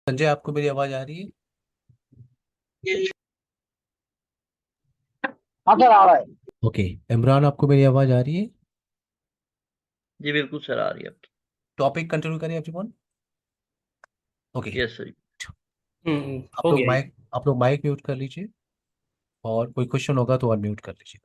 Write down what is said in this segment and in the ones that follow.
संजय, आपको मेरी आवाज आ रही है? हाँ सर आ रहा है। ओके। इमरान, आपको मेरी आवाज आ रही है? जी बिल्कुल सर, आ रही है आपकी। टॉपिक कंटिन्यू करें एवरीवन। ओके। Yes sir. आप हो लोग गया ये। माइक आप लोग माइक म्यूट कर लीजिए, और कोई क्वेश्चन होगा तो अनम्यूट कर लीजिए।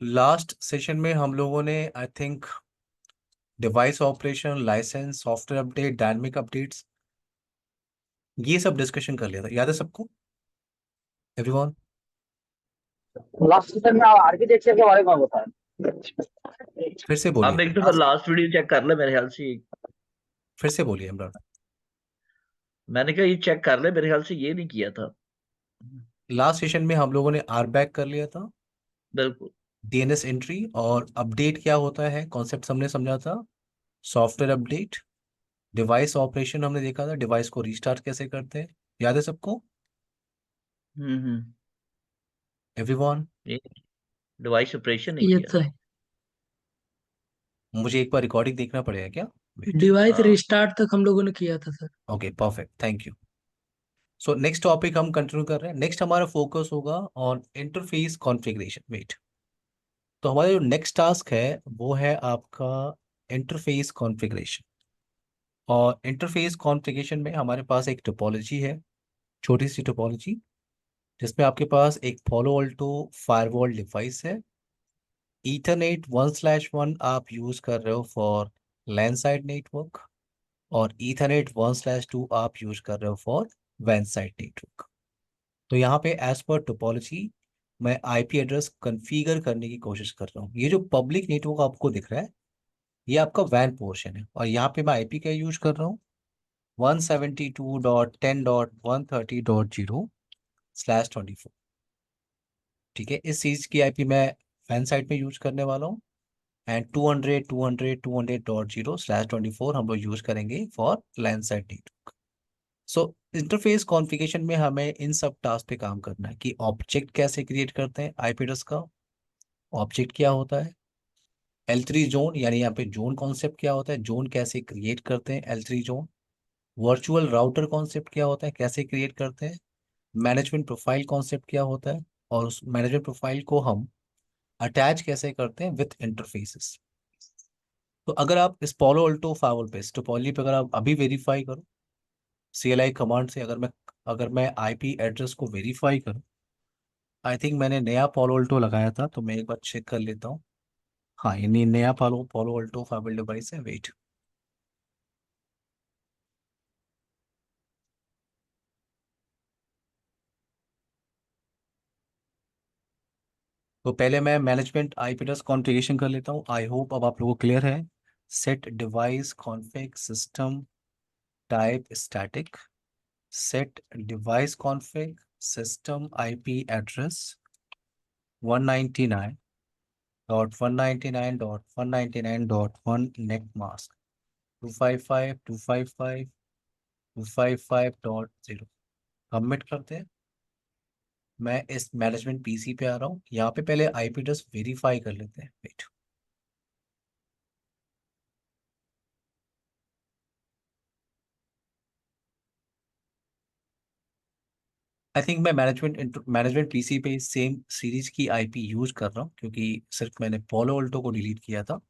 लास्ट सेशन में हम लोगों ने I think device operation, license, software update, dynamic updates, ये सब डिस्कशन कर लिया था। याद है सबको एवरीवन? लास्ट सेशन में आर्किटेक्चर के बारे में बताया। फिर से आप बोलिए एक दफा लास्ट। लास्ट वीडियो चेक कर ले मेरे ख्याल से। फिर से बोलिए इमरान। मैंने कहा ये चेक कर ले, मेरे ख्याल से ये नहीं किया था। लास्ट सेशन में हम लोगों ने आर बैक कर लिया था, बिल्कुल। डीएनएस एंट्री और अपडेट क्या होता है, कॉन्सेप्ट हमने समझा था। सॉफ्टवेयर अपडेट, डिवाइस ऑपरेशन हमने देखा था, डिवाइस को रीस्टार्ट कैसे करते हैं। याद है सबको हम्म। एवरीवन? ये डिवाइस ऑपरेशन नहीं ये किया। तो है। मुझे एक बार रिकॉर्डिंग देखना पड़ेगा क्या? वेट। डिवाइस हाँ। रिस्टार्ट तक हम लोगों ने किया था sir. Okay, perfect, thank you. So next topic हम कंटिन्यू कर रहे हैं। नेक्स्ट हमारा फोकस होगा ऑन इंटरफेस कॉन्फ़िगरेशन। वेट। तो हमारा जो नेक्स्ट टास्क है वो है आपका इंटरफेस कॉन्फ़िगरेशन। और इंटरफेस कॉन्फ़िगरेशन में हमारे पास एक टोपोलॉजी है, छोटी सी टोपोलॉजी, जिसमें आपके पास एक फॉलो ऑल्टो फायरवॉल डिवाइस है। ईथरनेट 1/1 आप यूज कर रहे हो फॉर लैन साइड नेटवर्क, और ईथरनेट 1/2 आप यूज कर रहे हो फॉर वैन साइड नेटवर्क। तो यहाँ पे एज पर टोपोलॉजी मैं आईपी एड्रेस कॉन्फ़िगर करने की कोशिश कर रहा हूँ। ये जो पब्लिक नेटवर्क आपको दिख रहा है, ये आपका वैन पोर्शन है, और यहाँ पे मैं आईपी का यूज कर रहा हूँ 172.10.130.0/24। ठीक है, इस चीज की आईपी मैं फैन साइड में यूज करने वाला हूँ। एंड 200.200.200.0/24 हम लोग यूज करेंगे for LAN side network. So interface configuration में हमें इन सब टास्क पे काम करना है कि ऑब्जेक्ट कैसे क्रिएट करते हैं आईपी एड्रेस का, ऑब्जेक्ट क्या होता है, L3 जोन, यानी यहाँ पे जोन कॉन्सेप्ट क्या होता है, जोन कैसे क्रिएट करते हैं L3 zone, virtual router concept क्या होता है, कैसे क्रिएट करते हैं, मैनेजमेंट प्रोफाइल कॉन्सेप्ट क्या होता है, और उस मैनेजमेंट प्रोफाइल को हम अटैच कैसे करते हैं विथ इंटरफेसेस। तो अगर आप इस पॉलो अल्टो फावल पे, इस टोपोलॉजी पे अगर आप अभी वेरीफाई करो सीएलआई कमांड से, अगर मैं आईपी एड्रेस को वेरीफाई करूं, आई थिंक मैंने नया पॉलो अल्टो लगाया था, तो मैं एक बार चेक कर लेता हूँ। हाँ, ये नया पॉलो पॉलो अल्टो फाइबल डिवाइस है। वेट। तो पहले मैं मैनेजमेंट आईपी एड्रेस कॉन्फ़िगरेशन कर लेता हूँ। आई होप अब आप लोगों को क्लियर है। Set device config system type static, set device config system IP address 199.199.199.1 net mask 255.255.255.0। Submit करते हैं। मैं इस मैनेजमेंट पीसी पे आ रहा हूँ। यहाँ पे पहले आईपी एड्रेस वेरीफाई कर लेते हैं। वेट। आई थिंक मैं मैनेजमेंट पीसी पे सेम सीरीज की आईपी यूज कर रहा हूँ, क्योंकि सिर्फ मैंने पोलो ऑल्टो को डिलीट किया था।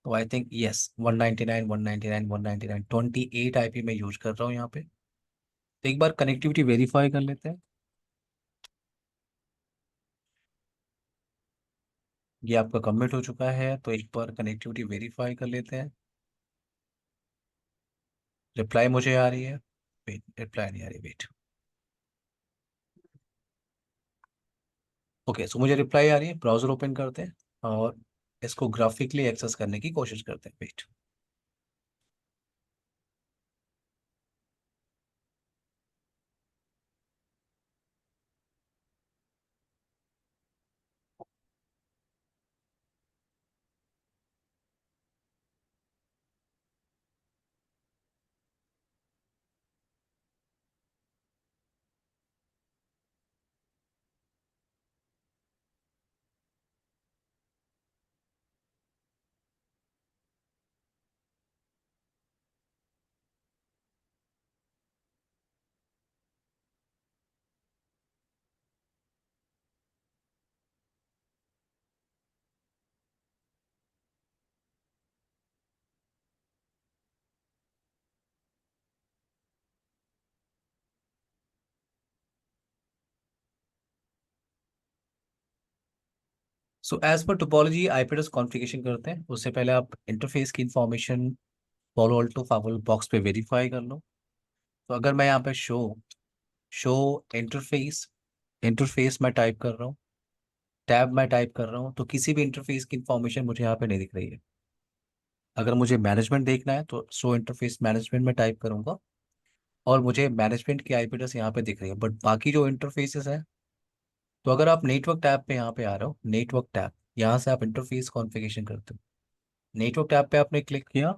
तो आई थिंक यस, 199.199.199.28 आईपी में यूज कर रहा हूँ यहाँ पे। तो एक बार कनेक्टिविटी वेरीफाई कर लेते हैं। ये आपका कमिट हो चुका है, तो एक बार कनेक्टिविटी वेरीफाई कर लेते हैं। रिप्लाई मुझे आ रही है। वेट, रिप्लाई नहीं आ रही। वेट। ओके, सो मुझे रिप्लाई आ रही है। ब्राउजर ओपन करते हैं और इसको ग्राफिकली एक्सेस करने की कोशिश करते हैं। Wait. So as per topology IP address configuration करते हैं, उससे पहले आप इंटरफेस की information Palo Alto firewall box पे वेरीफाई कर लो। तो अगर मैं यहाँ पे शो शो इंटरफेस इंटरफेस मैं टाइप कर रहा हूँ, टैब मैं टाइप कर रहा हूँ, तो किसी भी इंटरफेस की इंफॉर्मेशन मुझे यहाँ पे नहीं दिख रही है। अगर मुझे मैनेजमेंट देखना है तो शो इंटरफेस मैनेजमेंट में टाइप करूंगा और मुझे मैनेजमेंट की आईपी एड्रेस यहाँ पे दिख रही है, बट बाकी जो इंटरफेसेस है, तो अगर आप नेटवर्क टैब पे यहाँ पे आ रहे हो, नेटवर्क टैब, यहाँ से आप इंटरफेस कॉन्फ़िगरेशन करते हो। नेटवर्क टैब पे आपने क्लिक किया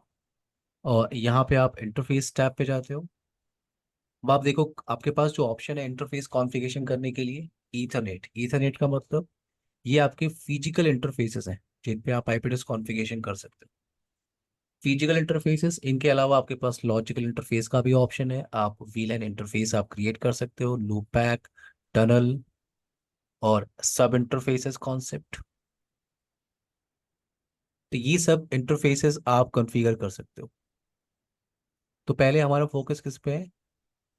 और यहाँ पे आप इंटरफेस टैब पे जाते हो। अब आप देखो आपके पास जो ऑप्शन है इंटरफेस कॉन्फ़िगरेशन करने के लिए, ईथरनेट। ईथरनेट का मतलब ये आपके फिजिकल इंटरफेसेस हैं जिन पे आप आईपी एड्रेस कॉन्फ़िगरेशन कर सकते हो। फिजिकल इंटरफेसेस, इनके अलावा आपके पास लॉजिकल इंटरफेस का भी ऑप्शन है। आप वीलैन इंटरफेस आप क्रिएट कर सकते हो, लूपबैक, टनल और सब इंटरफेसेस कॉन्सेप्ट। तो ये सब इंटरफेसेस आप कॉन्फ़िगर कर सकते हो। तो पहले हमारा फोकस किस पे है?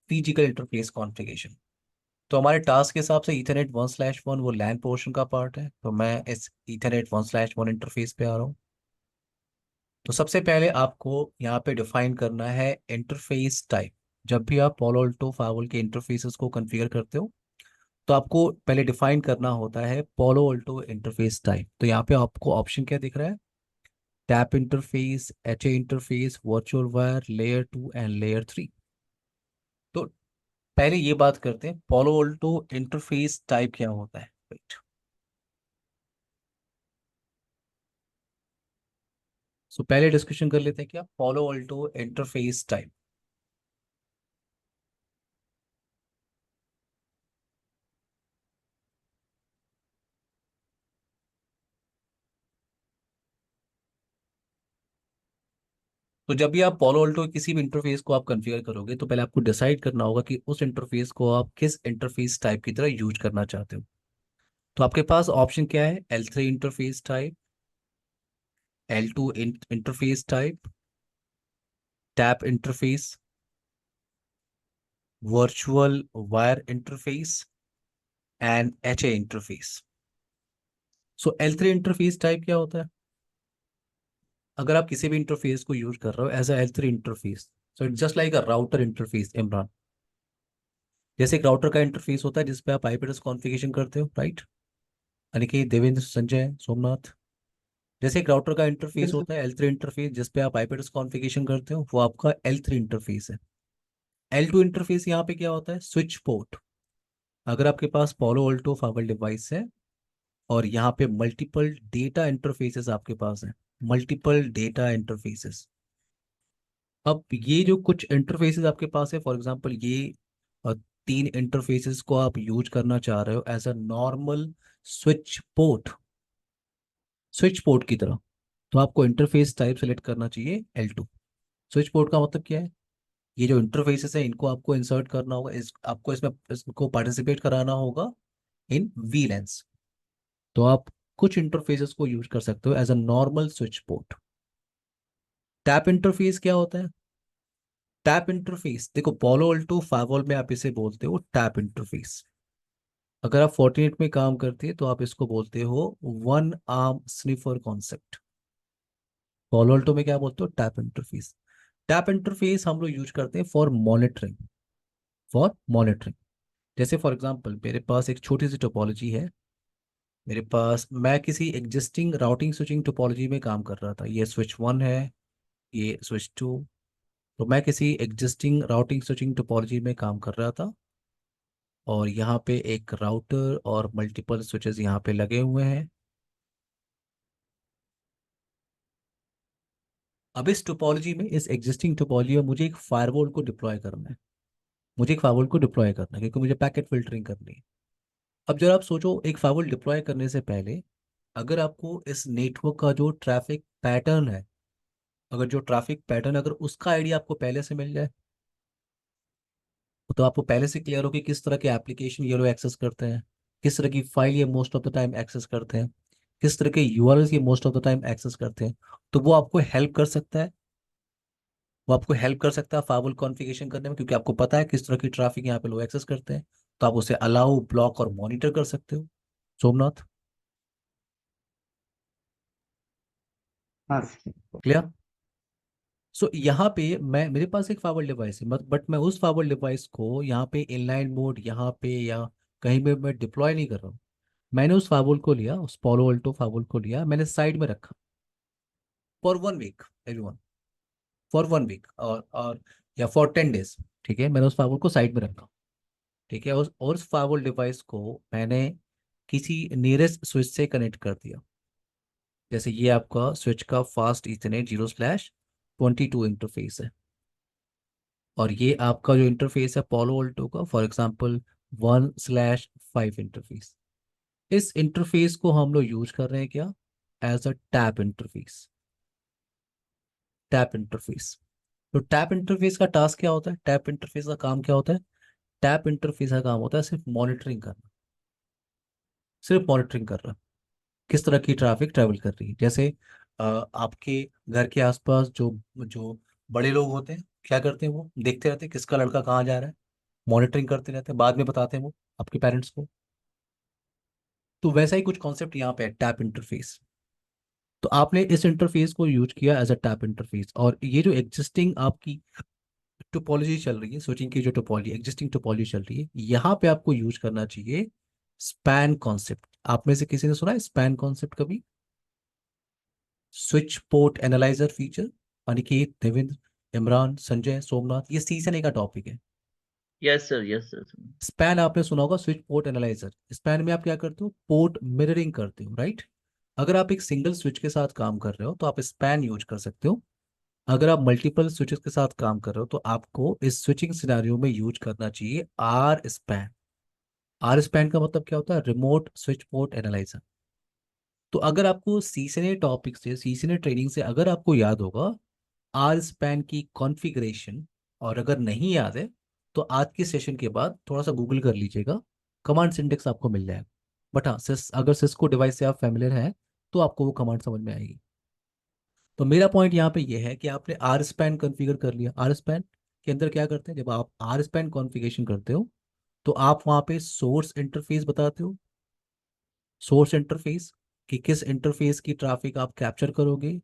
Physical interface configuration. तो हमारे टास्क के हिसाब से ईथरनेट 1/1 वो लैन पोर्शन का पार्ट है, तो मैं इस ईथरनेट 1/1 इंटरफेस पे आ रहा हूँ। तो सबसे पहले आपको यहाँ पे डिफाइन करना है इंटरफेस टाइप। जब भी आप पॉलो अल्टो फाइवल के इंटरफेसेस को कॉन्फ़िगर करते हो तो आपको पहले डिफाइन करना होता है पॉलो अल्टो इंटरफेस टाइप। तो यहाँ पे आपको ऑप्शन क्या दिख रहा है? Tap interface, H A interface, virtual wire, layer 2 and layer 3। तो पहले ये बात करते हैं पॉलो अल्टो इंटरफेस टाइप क्या होता है। Wait. सो पहले डिस्कशन कर लेते हैं क्या पॉलो अल्टो इंटरफेस टाइप। तो जब भी आप पॉलो अल्टो किसी भी इंटरफेस को आप कॉन्फ़िगर करोगे तो पहले आपको डिसाइड करना होगा कि उस इंटरफेस को आप किस इंटरफेस टाइप की तरह यूज करना चाहते हो। तो आपके पास ऑप्शन क्या है? L3 interface type, L2 interface type, tap interface, virtual wire interface and HA interface. So L3 interface type क्या होता है? अगर आप किसी भी इंटरफेस को यूज कर रहे हो as a L3 interface, so it just like a router interface. Imran, जैसे एक राउटर का इंटरफेस होता है जिसपे आप आईपी एड्रेस कॉन्फ़िगरेशन करते हो, राइट? अनिकेत, देवेंद्र, संजय, सोमनाथ, जैसे एक राउटर का इंटरफेस यस होता है L3 इंटरफेस जिसपे आप आईपी एड्रेस कॉन्फ़िगरेशन करते हो, वो आपका L3 इंटरफेस है। L2 इंटरफेस यहाँ पे क्या होता है? Switch port. अगर आपके पास पोलो अल्टो फाइबर डिवाइस है और यहाँ पे मल्टीपल डेटा इंटरफेसेस आपके पास है, मल्टीपल डेटा इंटरफेसेस। अब ये जो कुछ इंटरफेसेस आपके पास है, फॉर एग्जांपल ये अ, 3 इंटरफेसेस को आप यूज करना चाह रहे हो as a normal switch port, switch port की तरह, तो आपको इंटरफेस टाइप सेलेक्ट करना चाहिए L2। स्विच पोर्ट का मतलब क्या है? ये जो इंटरफेसेस है इनको आपको इंसर्ट करना होगा, आपको इसमें इसको पार्टिसिपेट कराना होगा इन वीलैंस। तो आप कुछ इंटरफेसेस को यूज कर सकते हो as a normal switch port. Tap interface क्या होता है? टैप इंटरफेस देखो, पोलो अल्टो फाइवल में आप इसे बोलते हो टैप इंटरफेस। अगर आप फोर्टिनेट में काम करते हैं तो आप इसको बोलते हो वन आर्म स्निफर कॉन्सेप्ट। पोलो अल्टो में क्या बोलते हो? Tap interface. टैप इंटरफेस हम लोग यूज करते हैं फॉर मॉनिटरिंग, फॉर मॉनिटरिंग। जैसे फॉर एग्जांपल मेरे पास एक छोटी सी टोपोलॉजी है, मेरे पास मैं किसी एग्जिस्टिंग राउटिंग स्विचिंग टोपोलॉजी में काम कर रहा था। ये स्विच 1 है, ये स्विच 2। तो मैं किसी एग्जिस्टिंग राउटिंग स्विचिंग टोपोलॉजी में काम कर रहा था और यहाँ पे एक राउटर और मल्टीपल स्विचेस यहाँ पे लगे हुए हैं। अब इस टोपोलॉजी में, इस एग्जिस्टिंग टोपोलॉजी में मुझे एक फायरवॉल को डिप्लॉय करना है, मुझे एक फायरवॉल को डिप्लॉय करना है क्योंकि मुझे पैकेट फिल्टरिंग करनी है। अब जब आप सोचो एक फायरवॉल डिप्लॉय करने से पहले, अगर आपको इस नेटवर्क का जो ट्रैफिक पैटर्न है, अगर जो ट्रैफिक पैटर्न अगर उसका आइडिया आपको पहले से मिल जाए, तो आपको पहले से क्लियर हो कि किस तरह के एप्लीकेशन ये लोग एक्सेस करते हैं, किस तरह की फाइल ये most of the time access करते हैं, किस तरह के यूआरएल ये most of the time access करते हैं, तो वो आपको हेल्प कर सकता है। वो आपको हेल्प कर सकता है फाइल कॉन्फ़िगरेशन करने में, क्योंकि आपको पता है किस तरह की ट्रैफिक यहाँ पे लोग एक्सेस करते हैं। तो आप उसे अलाउ, ब्लॉक और मॉनिटर कर सकते हो। सोमनाथ, हाँ क्लियर? सो यहाँ पे मैं मेरे पास एक फाइबर डिवाइस है, बट मैं उस फाइबर डिवाइस को यहाँ पे इनलाइन मोड यहाँ पे या कहीं पे मैं डिप्लॉय नहीं कर रहा हूँ। मैंने उस फाइबर को लिया, उस पोलो अल्टो फाइबर को लिया, मैंने साइड में रखा for 1 week, everyone, for 1 week और या फॉर 10 डेज। ठीक है, मैंने उस फाइबर को साइड में रखा। ठीक है, और उस फाइबर डिवाइस को मैंने किसी नियरेस्ट स्विच से कनेक्ट कर दिया। जैसे ये आपका स्विच का फास्ट इथरनेट 0/22 इंटरफेस है, और ये आपका जो इंटरफेस है पोलो ऑल्टो का फॉर एग्जांपल 1/5 इंटरफेस। इस इंटरफेस को हम लोग यूज कर रहे हैं क्या, as a tap interface. Tap interface, तो टैप इंटरफेस का टास्क क्या होता है, टैप इंटरफेस का काम क्या होता है? टैप इंटरफेस का काम होता है सिर्फ मॉनिटरिंग करना, सिर्फ मॉनिटरिंग कर रहा है किस तरह की ट्रैफिक ट्रैवल कर रही है। जैसे आपके घर के आसपास जो जो बड़े लोग होते हैं क्या करते हैं, वो देखते रहते हैं किसका लड़का कहाँ जा रहा है, मॉनिटरिंग करते रहते हैं, बाद में बताते हैं वो आपके पेरेंट्स को। तो वैसा ही कुछ कॉन्सेप्ट यहाँ पे है, टैप इंटरफेस। तो आपने इस इंटरफेस को यूज किया एज अ टैप इंटरफेस, और ये जो एग्जिस्टिंग आपकी टोपोलॉजी चल रही है, स्विचिंग की जो टोपोलॉजी, एग्जिस्टिंग टोपोलॉजी चल रही है, यहाँ पे आपको यूज करना चाहिए स्पैन कॉन्सेप्ट। आप में से किसी ने सुना है स्पैन कॉन्सेप्ट कभी? Switch port analyser feature. Aniket, Devendra, Imran, Sanjay, Somnath, ये सीजन ए का टॉपिक है। Yes sir, yes sir. Span आपने सुना होगा, स्विच पोर्ट एनालाइजर। स्पैन में आप क्या करते हो, पोर्ट मिररिंग करते हो, राइट? अगर आप एक सिंगल स्विच के साथ काम कर रहे हो तो आप स्पैन यूज कर सकते हो। अगर आप मल्टीपल स्विचेस के साथ काम कर रहे हो तो आपको इस स्विचिंग सिनेरियो में यूज करना चाहिए आर स्पैन। आर स्पैन का मतलब क्या होता है, रिमोट स्विच पोर्ट एनालाइजर। तो अगर आपको सीसने टॉपिक से, सीसने ट्रेनिंग से अगर आपको याद होगा आर स्पैन की कॉन्फ़िगरेशन, और अगर नहीं याद है तो आज के सेशन के बाद थोड़ा सा गूगल कर लीजिएगा, कमांड सिंटेक्स आपको मिल जाएगा। बट हाँ, अगर सिस्को डिवाइस से आप फैमिलियर हैं तो आपको वो कमांड समझ में आएगी। तो मेरा पॉइंट यहाँ पे ये है कि आपने आर स्पैन कॉन्फ़िगर कर लिया। आर स्पैन के अंदर क्या करते हैं, जब आप आर स्पैन कॉन्फ़िगरेशन करते हो तो आप वहाँ पे सोर्स इंटरफेस बताते हो, सोर्स इंटरफेस कि किस इंटरफेस की ट्रैफिक आप कैप्चर करोगे,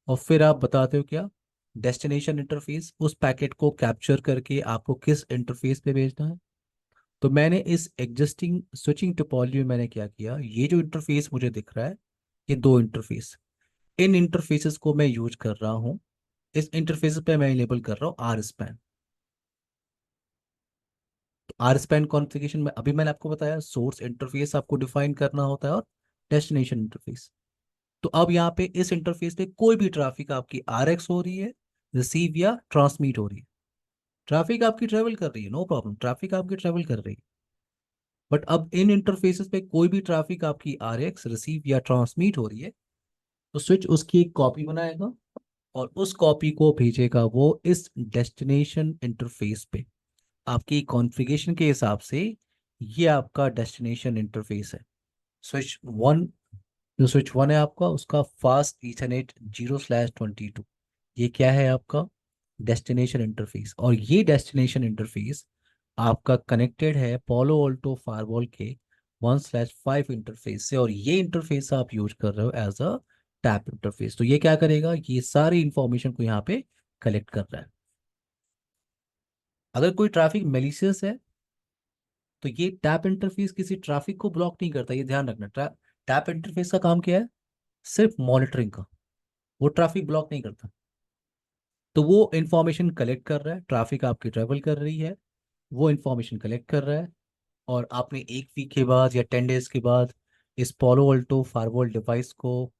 और फिर आप बताते हो क्या, डेस्टिनेशन इंटरफेस, उस पैकेट को कैप्चर करके आपको किस इंटरफेस पे भेजना है। तो मैंने इस एग्जिस्टिंग स्विचिंग टोपोलॉजी में मैंने क्या किया, ये जो इंटरफेस मुझे दिख रहा है, ये दो इंटरफेस, इन इंटरफेसेस को मैं यूज कर रहा हूँ। इस इंटरफेस पे मैं इनेबल कर रहा हूँ आर स्पैन। तो आर स्पैन कॉन्फ़िगरेशन में अभी मैंने आपको बताया सोर्स इंटरफेस आपको डिफाइन करना होता है और डेस्टिनेशन इंटरफेस। तो अब यहाँ पे इस इंटरफेस पे कोई भी ट्रैफिक आपकी आरएक्स हो रही है, रिसीव या ट्रांसमिट हो रही है, ट्रैफिक आपकी ट्रेवल कर रही है, नो प्रॉब्लम, ट्रैफिक आपकी ट्रेवल कर रही है। बट अब इन इंटरफेसेस पे कोई भी ट्रैफिक आपकी आरएक्स, रिसीव या ट्रांसमिट हो रही है, तो स्विच उसकी एक कॉपी बनाएगा और उस कॉपी को भेजेगा वो इस डेस्टिनेशन इंटरफेस पे। आपकी कॉन्फ़िगरेशन के हिसाब से ये आपका डेस्टिनेशन इंटरफेस है। स्विच वन, जो स्विच वन है आपका, उसका फास्ट ईथरनेट 0/22, ये क्या है आपका डेस्टिनेशन इंटरफेस। और ये डेस्टिनेशन इंटरफेस आपका कनेक्टेड है पोलो ऑल्टो फायरवॉल के 1/5 इंटरफेस से, और ये इंटरफेस आप यूज कर रहे हो एज अ टैप इंटरफेस। तो ये क्या करेगा, ये सारी इंफॉर्मेशन को यहाँ पे कलेक्ट कर रहा है। अगर कोई ट्रैफिक मेलिशियस है तो ये टैप इंटरफेस किसी ट्रैफिक को ब्लॉक नहीं करता, ये ध्यान रखना। टैप इंटरफेस का काम क्या है, सिर्फ मॉनिटरिंग का, वो ट्रैफिक ब्लॉक नहीं करता। तो वो इंफॉर्मेशन कलेक्ट कर रहा है, ट्रैफिक आपकी ट्रेवल कर रही है, वो इंफॉर्मेशन कलेक्ट कर रहा है, और आपने 1 वीक के बाद या 10 डेज के बाद इस पोलो अल्टो फायरवॉल डिवाइस को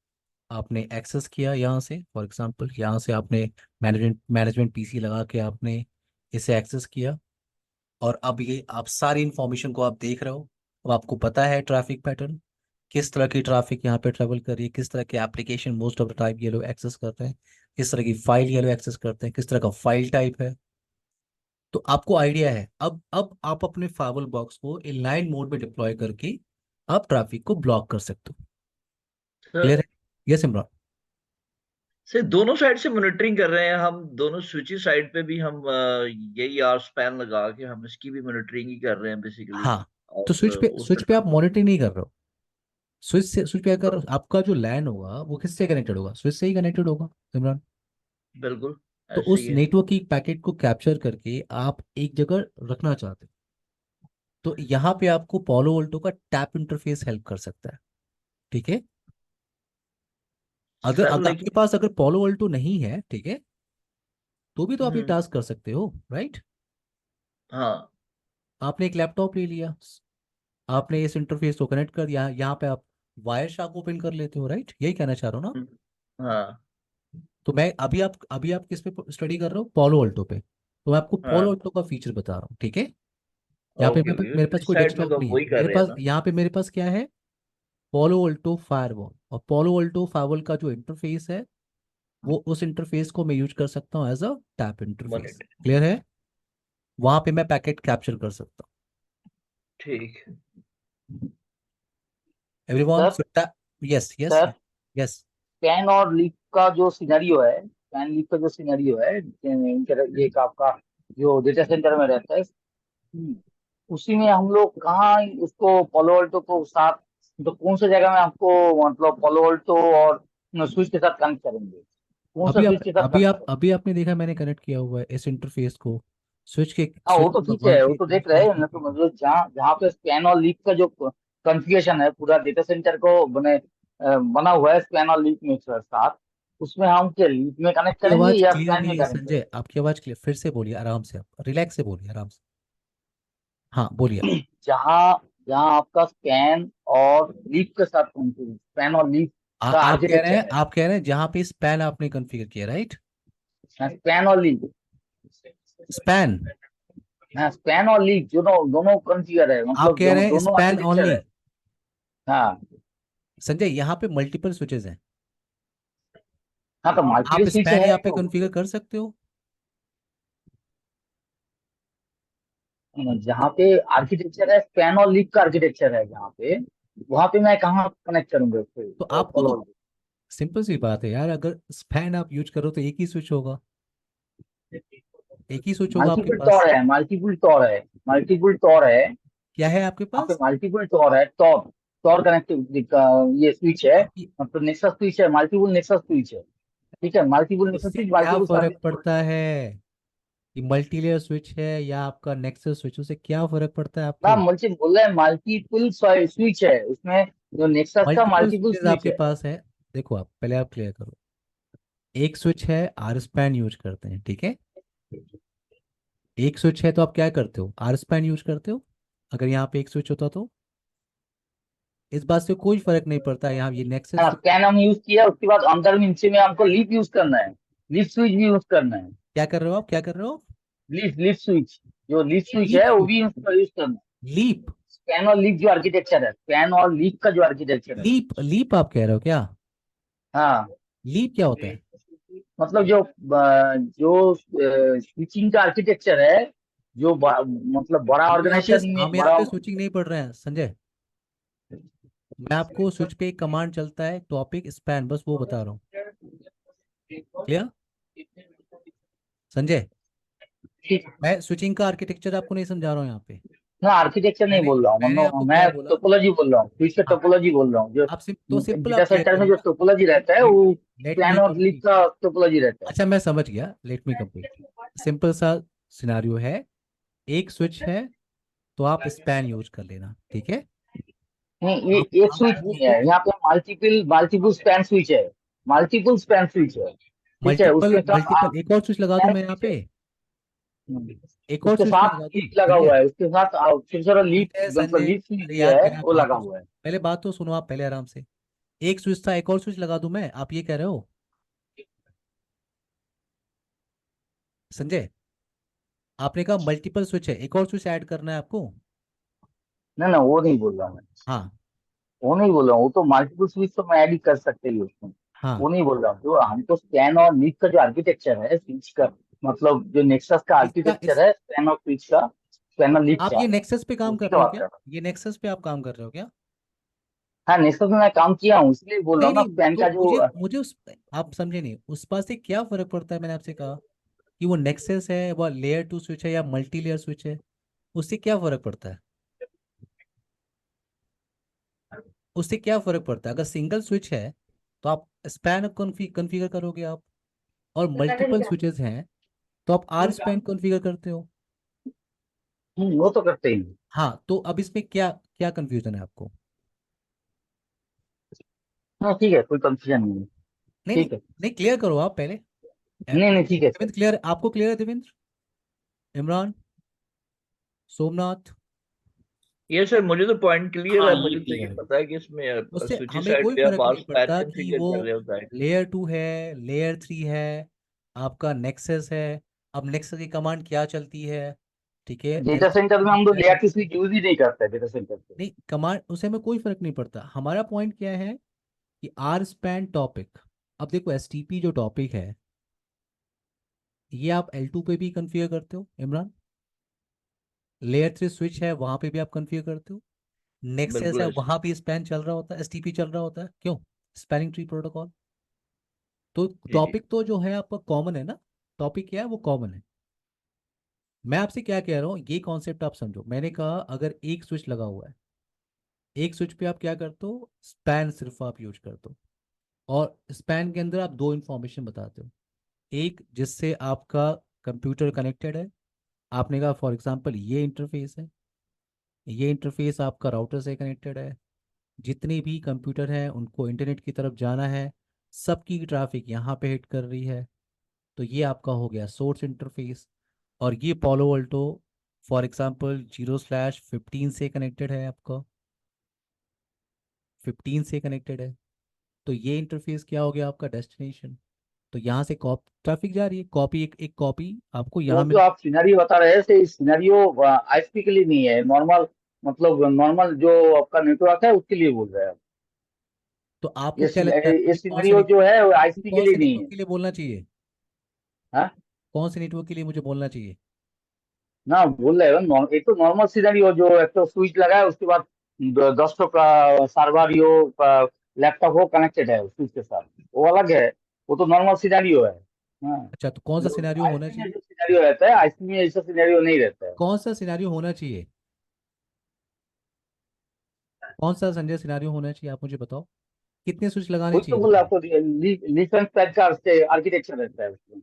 आपने एक्सेस किया यहाँ से, फॉर एग्जांपल यहाँ से आपने मैनेजमेंट पीसी लगा के आपने इसे एक्सेस किया, और अब ये आप सारी इंफॉर्मेशन को आप देख रहे हो। अब आपको पता है ट्रैफिक पैटर्न, किस तरह की ट्रैफिक यहाँ पे ट्रेवल कर रही है, किस तरह के application most of the time ये लोग एक्सेस करते हैं, किस तरह की फाइल ये लोग एक्सेस करते हैं, किस तरह का फाइल टाइप है। तो आपको आइडिया है। अब आप अपने फाइवल बॉक्स को इनलाइन मोड में डिप्लॉय करके आप ट्रैफिक को ब्लॉक कर सकते हो। सर, क्लियर है? यस इमरान। सर दोनों साइड से मॉनिटरिंग कर रहे हैं हम, दोनों स्विची साइड पे भी हम यही आर स्पैन लगा के हम इसकी भी मॉनिटरिंग ही कर रहे हैं बेसिकली। हाँ, तो और स्विच पे उस आप मॉनिटरिंग नहीं कर रहे हो, स्विच पे अगर आपका जो लैन होगा वो किससे कनेक्टेड होगा, स्विच से ही कनेक्टेड होगा इमरान। बिल्कुल तो ऐसे ही उस है। नेटवर्क की पैकेट को कैप्चर करके आप एक जगह रखना चाहते हो, तो यहाँ पे आपको पोलो वोल्टो का टैप इंटरफेस हेल्प कर सकता है। ठीक है, अगर सर अगर आपके लेकिन पास अगर पोलो वोल्टो नहीं है, ठीक है, तो भी तो आप ये हम्म, टास्क कर सकते हो, राइट। हाँ आपने एक लैपटॉप ले लिया, आपने इस इंटरफेस को कनेक्ट कर दिया, यहाँ पे आप वायर शार्क ओपन कर लेते हो, राइट, यही कहना चाह रहा हो ना। हम्म, हाँ तो मैं अभी आप किस पे स्टडी कर रहे हो, पोलो वोल्टो पे, तो मैं आपको पोलो हाँ। वोल्टो का फीचर बता रहा हूँ, ठीक है। यहाँ पे ओके ओके, मेरे पास इस कोई साइड में डेस्कटॉप तो नहीं हम है, वही कर मेरे रहे हैं पास ना। यहाँ पे मेरे पास क्या है, पोलो वोल्टो फायरवॉल, और पोलो वोल्टो फायरवॉल का जो इंटरफेस है, वो उस इंटरफेस को मैं यूज कर सकता हूँ as a tap interface. Monitor. Clear है, वहां पे मैं पैकेट कैप्चर कर सकता ठीक है। हूँ। Everyone, sir, yes yes sir, yes. Span और लीक का जो सिनेरियो है, स्पैन लीक का जो सिनेरियो है, ये एक आपका जो डेटा सेंटर में रहता है, उसी में हम लोग कहाँ उसको पोलो अल्टो को साथ, तो कौन सी जगह में आपको मतलब पोलो अल्टो और स्विच के साथ कनेक्ट करेंगे, कौन सा स्विच के साथ कनेक्ट करेंगे? अभी आपने देखा मैंने कनेक्ट किया हुआ है इस इंटरफेस को, हाँ, वो स्विच तो नंबर ठीक वन है, वो पे तो देख रहे इंस्टॉल हैं ना, तो करके। मतलब जहाँ जहाँ पे स्पैन और लीक का जो कॉन्फ़िगरेशन है पूरा डेटा सेंटर को बना हुआ है स्पैन और लीक में एक साथ, उसमें हम क्या लीक में कनेक्ट आपकी करेंगे आवाज या क्लियर स्पैन नहीं में है कनेक्ट संजय, करेंगे? आपकी आवाज क्लियर, फिर से बोलिए आराम से, आप रिलैक्स से बोलिए आराम से। हाँ बोलिए। जहाँ जहाँ आपका स्पैन और लीक के साथ स्पैन और लीक का आर्किटेक्चर है, आप कह रहे हैं जहाँ पे स्पैन आपने कॉन्फ़िगर किया, राइट। स्पैन और लीक, स्पैन, हाँ, स्पैन और लीक दोनों दोनों कॉन्फ़िगर है, आप मतलब कह रहे हैं दोनों स्पैन आर्किटेक्चर ओनली। है। हाँ, संजय यहाँ पे मल्टीपल स्विचेस हैं, हाँ, तो आप मल्टीपल स्विच स्पैन है यहाँ पे तो कॉन्फ़िगर कर सकते हो। जहाँ पे आर्किटेक्चर है, स्पैन और लीक का आर्किटेक्चर है जहाँ पे, वहां पे मैं कहाँ कनेक्ट करूंगा तो उसको आपको फॉलो? तो सिंपल सी बात है यार, अगर स्पैन आप यूज करो तो एक ही स्विच होगा, एक ही स्विच होगा आपके मल्टीपल पास। टॉर है, मल्टीपल टॉर है, मल्टीपल टॉर है, क्या है आपके वहाँ पे पास मल्टीपल टॉर है, टॉर टॉर कनेक्टिविटी का ये स्विच है, आपकी, मतलब नेक्सस स्विच है, मल्टीपल नेक्सस स्विच है। ठीक है, मल्टीपल नेक्सस उससे स्विच, क्या मल्टीपल फर्क सर्विस पोर्ट। पड़ता है कि मल्टीलेयर स्विच है या आपका नेक्सस स्विच, उससे क्या फर्क पड़ता है ना, आपको। मुझे बोल रहे हैं मल्टीपल स्विच है उसमें, जो नेक्सस का मल्टीपल मल्टीपल स्विचेस स्विच आपके है। पास है, देखो आप पहले आप क्लियर करो। एक स्विच है, आर स्पैन यूज करते हैं, ठीक है। एक स्विच है तो आप क्या करते हो, आर स्पैन यूज करते हो। अगर यहाँ पे एक स्विच होता तो इस बात से कोई फर्क नहीं पड़ता, यहाँ ये नेक्सस। हाँ, स्कैन हम यूज किया, उसके बाद अंदर में नीचे में हमको लीफ यूज करना है, लीफ स्विच भी यूज करना है, क्या कर रहे हो आप, क्या कर रहे हो। लीफ लीफ स्विच, जो लीफ स्विच लीप है वो स्विच, भी यूज करना है। लीप, स्कैन और लीफ जो आर्किटेक्चर है, स्कैन और लीफ का जो आर्किटेक्चर है। लीप लीप आप कह रहे हो क्या, हाँ, लीप क्या होता है। मतलब जो स्विचिंग का आर्किटेक्चर है, जो मतलब बड़ा ऑर्गेनाइजेशन में हम यहाँ बड़ा। पे स्विचिंग नहीं पढ़ रहे हैं संजय, मैं आपको स्विच पे एक कमांड चलता है टॉपिक स्पैन, बस वो बता रहा हूँ। क्लियर संजय, ठीक, मैं स्विचिंग का आर्किटेक्चर आपको नहीं समझा रहा हूँ यहाँ पे। मैं आर्किटेक्चर नहीं मैंने बोल रहा हूँ, मैंने मतलब आपको क्या मैं बोला। टोपोलॉजी बोल रहा हूँ, स्विच का हाँ, टोपोलॉजी बोल रहा हूँ, जो तो सिंपल डेटा आप क्लियर सेंटर में करो जो ना। टोपोलॉजी रहता है लेट वो लेट मी स्पैन और लीफ कंप्लीट। का टोपोलॉजी रहता है। अच्छा मैं समझ गया, लेट मी कंप्लीट। सिंपल सा सिनारियो है, एक स्विच है तो आप स्पैन यूज कर लेना, ठीक है। नहीं, ये आप एक आप स्विच वो नहीं है, यहाँ पे मल्टीपल मल्टीपल स्पैन स्विच है, मल्टीपल स्पैन स्विच है। ठीक है, मल्टीपल उसके साथ मल्टीपल एक और स्विच लगा दूं स्पैन मैं यहाँ स्विच है। पे, एक और उसके स्विच मैं साथ लगा दूं लीफ लगा संजय। हुआ है, उसके साथ फिर सारा लीफ, संजय मतलब संजय, लीफ स्विच अरे भी यार है पहले आप वो बात लगा तो हुआ है। पहले बात तो सुनो आप पहले आराम से। एक स्विच था, एक और स्विच लगा दूं मैं, आप ये कह रहे हो संजय। आपने कहा मल्टीपल स्विच है, एक और स्विच ऐड करना है आपको। ना ना, वो नहीं बोल रहा हूँ मैं, हाँ वो नहीं बोल रहा हूँ, वो तो मल्टीपल स्विच तो मैं ऐड ही कर सकते ही उसमें, हाँ। वो नहीं बोल रहा हूँ। जो हमको स्पैन और लीफ का जो आर्किटेक्चर है स्विच का, मतलब जो नेक्सस का इसका आर्किटेक्चर इस है स्पैन और स्विच का, स्पैन और लीफ आप का, ये नेक्सस पे काम उसी कर का रहे हो बात क्या, कर रहा हूँ। ये नेक्सस पे आप काम कर रहे हो क्या। हाँ, नेक्सस में मैं काम किया हूँ, इसलिए बोल रहा नहीं हूँ ना, नहीं, स्पैन तो का जो। मुझे मुझे उस, आप समझे नहीं, उस पास से क्या फर्क पड़ता है, मैंने आपसे कहा कि वो नेक्सस है, वो लेयर टू स्विच है या मल्टी लेयर स्विच है, उससे क्या फर्क पड़ता है। उससे क्या फर्क पड़ता है? अगर सिंगल स्विच है तो आप स्पैन कॉन्फ़िगर करोगे आप, और मल्टीपल स्विचेस हैं तो आप आर स्पैन कॉन्फ़िगर करते हो। वो तो करते ही हैं। हाँ, तो अब इसमें क्या क्या कंफ्यूजन है आपको? हाँ ठीक है, कोई कंफ्यूजन नहीं है। नहीं नहीं ठीक है। नहीं, क्लियर करो आप पहले। नहीं नहीं, ठीक है सर। देवेंद्र क्लियर, आपको क्लियर है देवेंद्र, इमरान, सोमनाथ? ये सर मुझे तो पॉइंट क्लियर हाँ है, मुझे मुझे तो ये क्लियर है। पता है कि इसमें उससे स्विची हमें साइड कोई पे आप फर्क आर नहीं स्पैन पड़ता कि कॉन्फ़िगर वो कर रहे हो साइड। लेयर 2 है, लेयर 3 है, आपका नेक्सस है। अब नेक्सस की कमांड क्या चलती है? ठीक है, डेटा सेंटर में एलसीडी हम लोग क्या लेयर की चलती है? स्विच यूज ही नहीं करते डेटा सेंटर पे। नहीं, कमांड उसे हमें कोई फर्क नहीं पड़ता। हमारा पॉइंट क्या है कि आर स्पैन टॉपिक, अब देखो एसटीपी जो टॉपिक है ये आप L2 पे भी कन्फिगर करते हो इमरान, लेयर 3 स्विच है वहां पे भी आप कन्फिगर करते हो, नेक्सस बिल्कुल है ऐसे। वहां भी स्पैन चल रहा होता है, एसटीपी चल रहा होता है, क्यों? Spanning tree protocol. तो जी जी। टॉपिक तो जो है आपका कॉमन है ना, टॉपिक क्या है वो कॉमन है। मैं आपसे क्या कह रहा हूँ, ये कॉन्सेप्ट आप समझो। मैंने कहा अगर एक स्विच लगा हुआ है, एक स्विच पे आप क्या करते हो, स्पैन सिर्फ आप यूज करते हो, और स्पैन के अंदर आप दो इंफॉर्मेशन बताते हो। एक जिससे आपका कंप्यूटर कनेक्टेड है, आपने कहा फॉर एग्जांपल ये इंटरफेस है, ये इंटरफेस आपका राउटर से कनेक्टेड है, जितने भी कंप्यूटर हैं उनको इंटरनेट की तरफ जाना है, सबकी ट्रैफिक यहाँ पे हिट कर रही है। तो ये आपका हो गया सोर्स इंटरफेस। और ये पोलो अल्टो फॉर एग्जांपल 0/15 से कनेक्टेड है, आपका 15 से कनेक्टेड है। तो ये इंटरफेस क्या हो गया आपका डेस्टिनेशन। तो यहाँ से ट्रैफिक जा रही है, कॉपी एक कॉपी आपको वो यहाँ जो मिल। आप सिनेरियो बता रहे हैं से सिनेरियो आईएसपी के लिए नहीं है, नॉर्मल मतलब नॉर्मल जो आपका नेटवर्क है उसके लिए बोल रहे हैं आप। तो आपको क्या लगता है ये मुझे कौन से सिनेरियो जो है वो आईएसपी के कौन लिए से नहीं नेटवर्क है। के लिए बोलना चाहिए? हाँ कौन से नेटवर्क के लिए मुझे बोलना चाहिए? ना, बोल रहे हो एक तो नॉर्मल सिनेरियो जो एक तो स्विच लगा है उसके बाद 10 का सर्वर यो लैपटॉप हो कनेक्टेड है स्विच के साथ, वो अलग है। वो तो नॉर्मल सिनेरियो है। हाँ, अच्छा, तो कौन सा जो सिनेरियो होना आईएसपी में चाहिए? जो सिनेरियो रहता है, आईएसपी में ऐसा सिनेरियो नहीं रहता है। कौन सा सिनेरियो होना चाहिए? कौन सा संजय सिनेरियो होना चाहिए, आप मुझे बताओ। कितने स्विच लगाने वही तो चाहिए बोला बताओ। आपको, डिफरेंस टाइप का आर्किटेक्चर रहता है उसमें।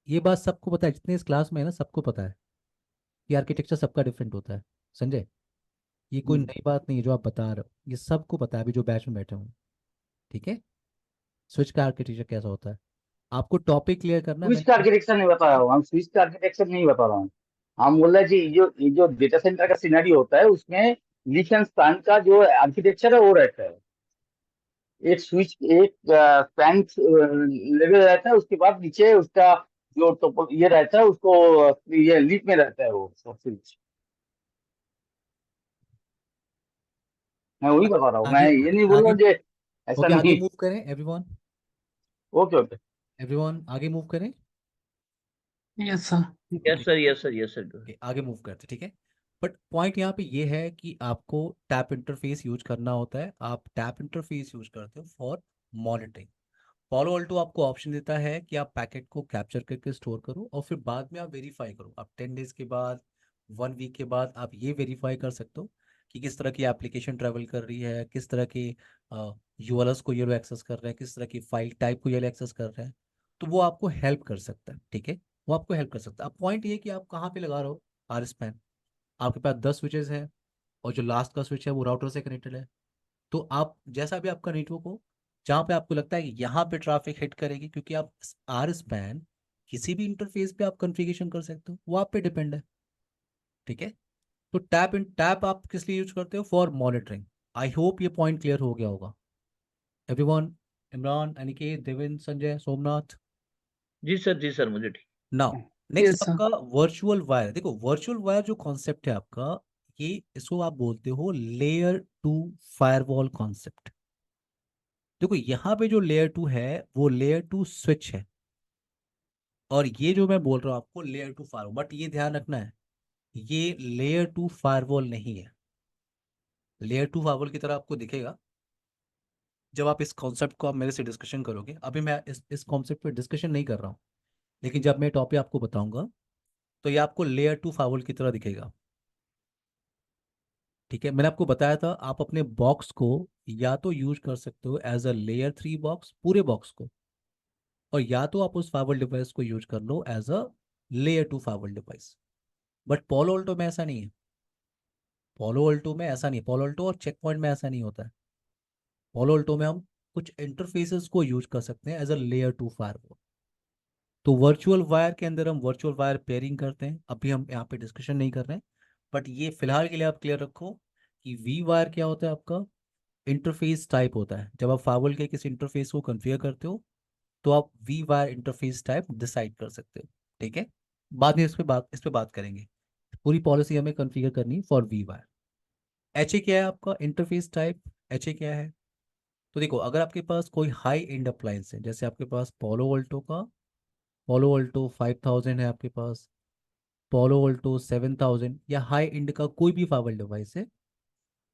ये बात सबको पता है, जितने इस क्लास में है ना सबको पता है कि आर्किटेक्चर सबका डिफरेंट होता है संजय। ये कोई हम्म। नई बात नहीं है जो आप बता रहे हो, ये सबको पता है अभी जो बैच में बैठे हुए हैं। ठीक है, स्विच का आर्किटेक्चर कैसा होता है, आपको टॉपिक क्लियर करना है। स्विच का मैंने आर्किटेक्चर नहीं बता रहा हूँ, हम स्विच का आर्किटेक्चर नहीं बता रहा हूँ। हम बोल रहे हैं कि ये जो डेटा सेंटर का सिनेरियो होता है उसमें लिसन स्पैन का जो आर्किटेक्चर है वो रहता है। एक स्विच एक स्पैन लेवल रहता है, उसके बाद नीचे उसका जो टोपो ये रहता है उसको ये लीफ में रहता है वो स्विच। मैं वही बता रहा हूँ, मैं आगे ये नहीं बोल रहा आगे हूँ कि ऐसा ओके, आगे नहीं। मूव करें एवरीवन। Okay okay. एवरीवन आगे मूव करें। Yes sir. Yes sir, yes sir, yes sir. Okay, आगे मूव करते ठीक है। बट पॉइंट यहाँ पे ये है कि आपको टैप इंटरफेस यूज करना होता है। आप टैप इंटरफेस यूज करते हो फॉर मॉनिटरिंग। पॉलो अल्टो आपको ऑप्शन देता है कि आप पैकेट को कैप्चर करके स्टोर करो और फिर बाद में आप वेरीफाई करो। आप 10 डेज के बाद, 1 वीक के बाद आप ये वेरीफाई कर सकते हो कि किस तरह की एप्लीकेशन ट्रैवल कर रही है, किस तरह के यूआरएल्स को ये लोग एक्सेस कर रहे हैं, किस तरह की फाइल टाइप को ये लोग एक्सेस कर रहे हैं। तो वो आपको हेल्प कर सकता है, ठीक है, वो आपको हेल्प कर सकता है। अब पॉइंट ये है कि आप कहाँ पे लगा रहे हो आर स्पैन। आपके पास 10 स्विचेस हैं और जो लास्ट का स्विच है वो राउटर से कनेक्टेड है। तो आप जैसा भी आपका नेटवर्क हो, जहाँ पे आपको लगता है कि यहाँ पे ट्रैफिक हिट करेगी, क्योंकि आप आर स्पैन किसी भी इंटरफेस पे आप कॉन्फ़िगरेशन कर सकते हो, वो आप पे डिपेंड है। ठीक है, तो टैप आप किस लिए यूज करते हो, फॉर मॉनिटरिंग। आई होप ये पॉइंट क्लियर हो गया होगा एवरीवन। इमरान, अनिकेत, देवेंद्र, संजय, सोमनाथ। जी सर, मुझे ठीक। Now next yes sir. आपका वर्चुअल वायर। देखो वर्चुअल वायर जो कॉन्सेप्ट है आपका, ये इसको आप बोलते हो लेयर 2 फायरवॉल कॉन्सेप्ट। देखो यहाँ पे जो लेयर 2 है वो लेयर 2 स्विच है, और ये जो मैं बोल रहा हूँ आपको लेयर 2 फायरवॉल, बट ये ध्यान रखना है ये लेयर 2 फायरवॉल नहीं है। लेयर 2 फायरवॉल की तरह आपको दिखेगा जब आप इस कॉन्सेप्ट को आप मेरे से डिस्कशन करोगे। अभी मैं इस कॉन्सेप्ट पे डिस्कशन नहीं कर रहा हूँ, लेकिन जब मैं टॉपिक आपको बताऊंगा तो ये आपको लेयर 2 फायरवॉल की तरह दिखेगा। ठीक है, मैंने आपको बताया था आप अपने बॉक्स को या तो यूज कर सकते हो एज अ लेयर 3 बॉक्स पूरे बॉक्स को, और या तो आप उस फाइबर डिवाइस को यूज कर लो as a layer 2 fibre device. But Palo Alto में ऐसा नहीं है। पोलो अल्टो में ऐसा नहीं, पोलो अल्टो और चेक पॉइंट में ऐसा नहीं होता है। पोलो अल्टो में हम कुछ इंटरफेसेस को यूज कर सकते हैं एज अ लेयर 2 फायरवॉल। तो वर्चुअल वायर के अंदर हम वर्चुअल वायर पेयरिंग करते हैं, अभी हम यहाँ पे डिस्कशन नहीं कर रहे हैं। बट ये फिलहाल के लिए आप क्लियर रखो कि वी वायर क्या होता है आपका, इंटरफेस टाइप होता है। जब आप फाइवल के किसी इंटरफेस को कॉन्फ़िगर करते हो तो आप V wire interface type decide कर सकते हो। ठीक है, बाद में इस पे बात करेंगे। पूरी पॉलिसी हमें कॉन्फ़िगर करनी for V wire. H A क्या है आपका इंटरफेस टाइप, एच ए क्या है? तो देखो, अगर आपके पास कोई हाई एंड अप्लायंस है, जैसे आपके पास पोलो अल्टो 5000 है आपके पास, पोलो अल्टो 7000, या हाई एंड का कोई भी फाइबर डिवाइस है,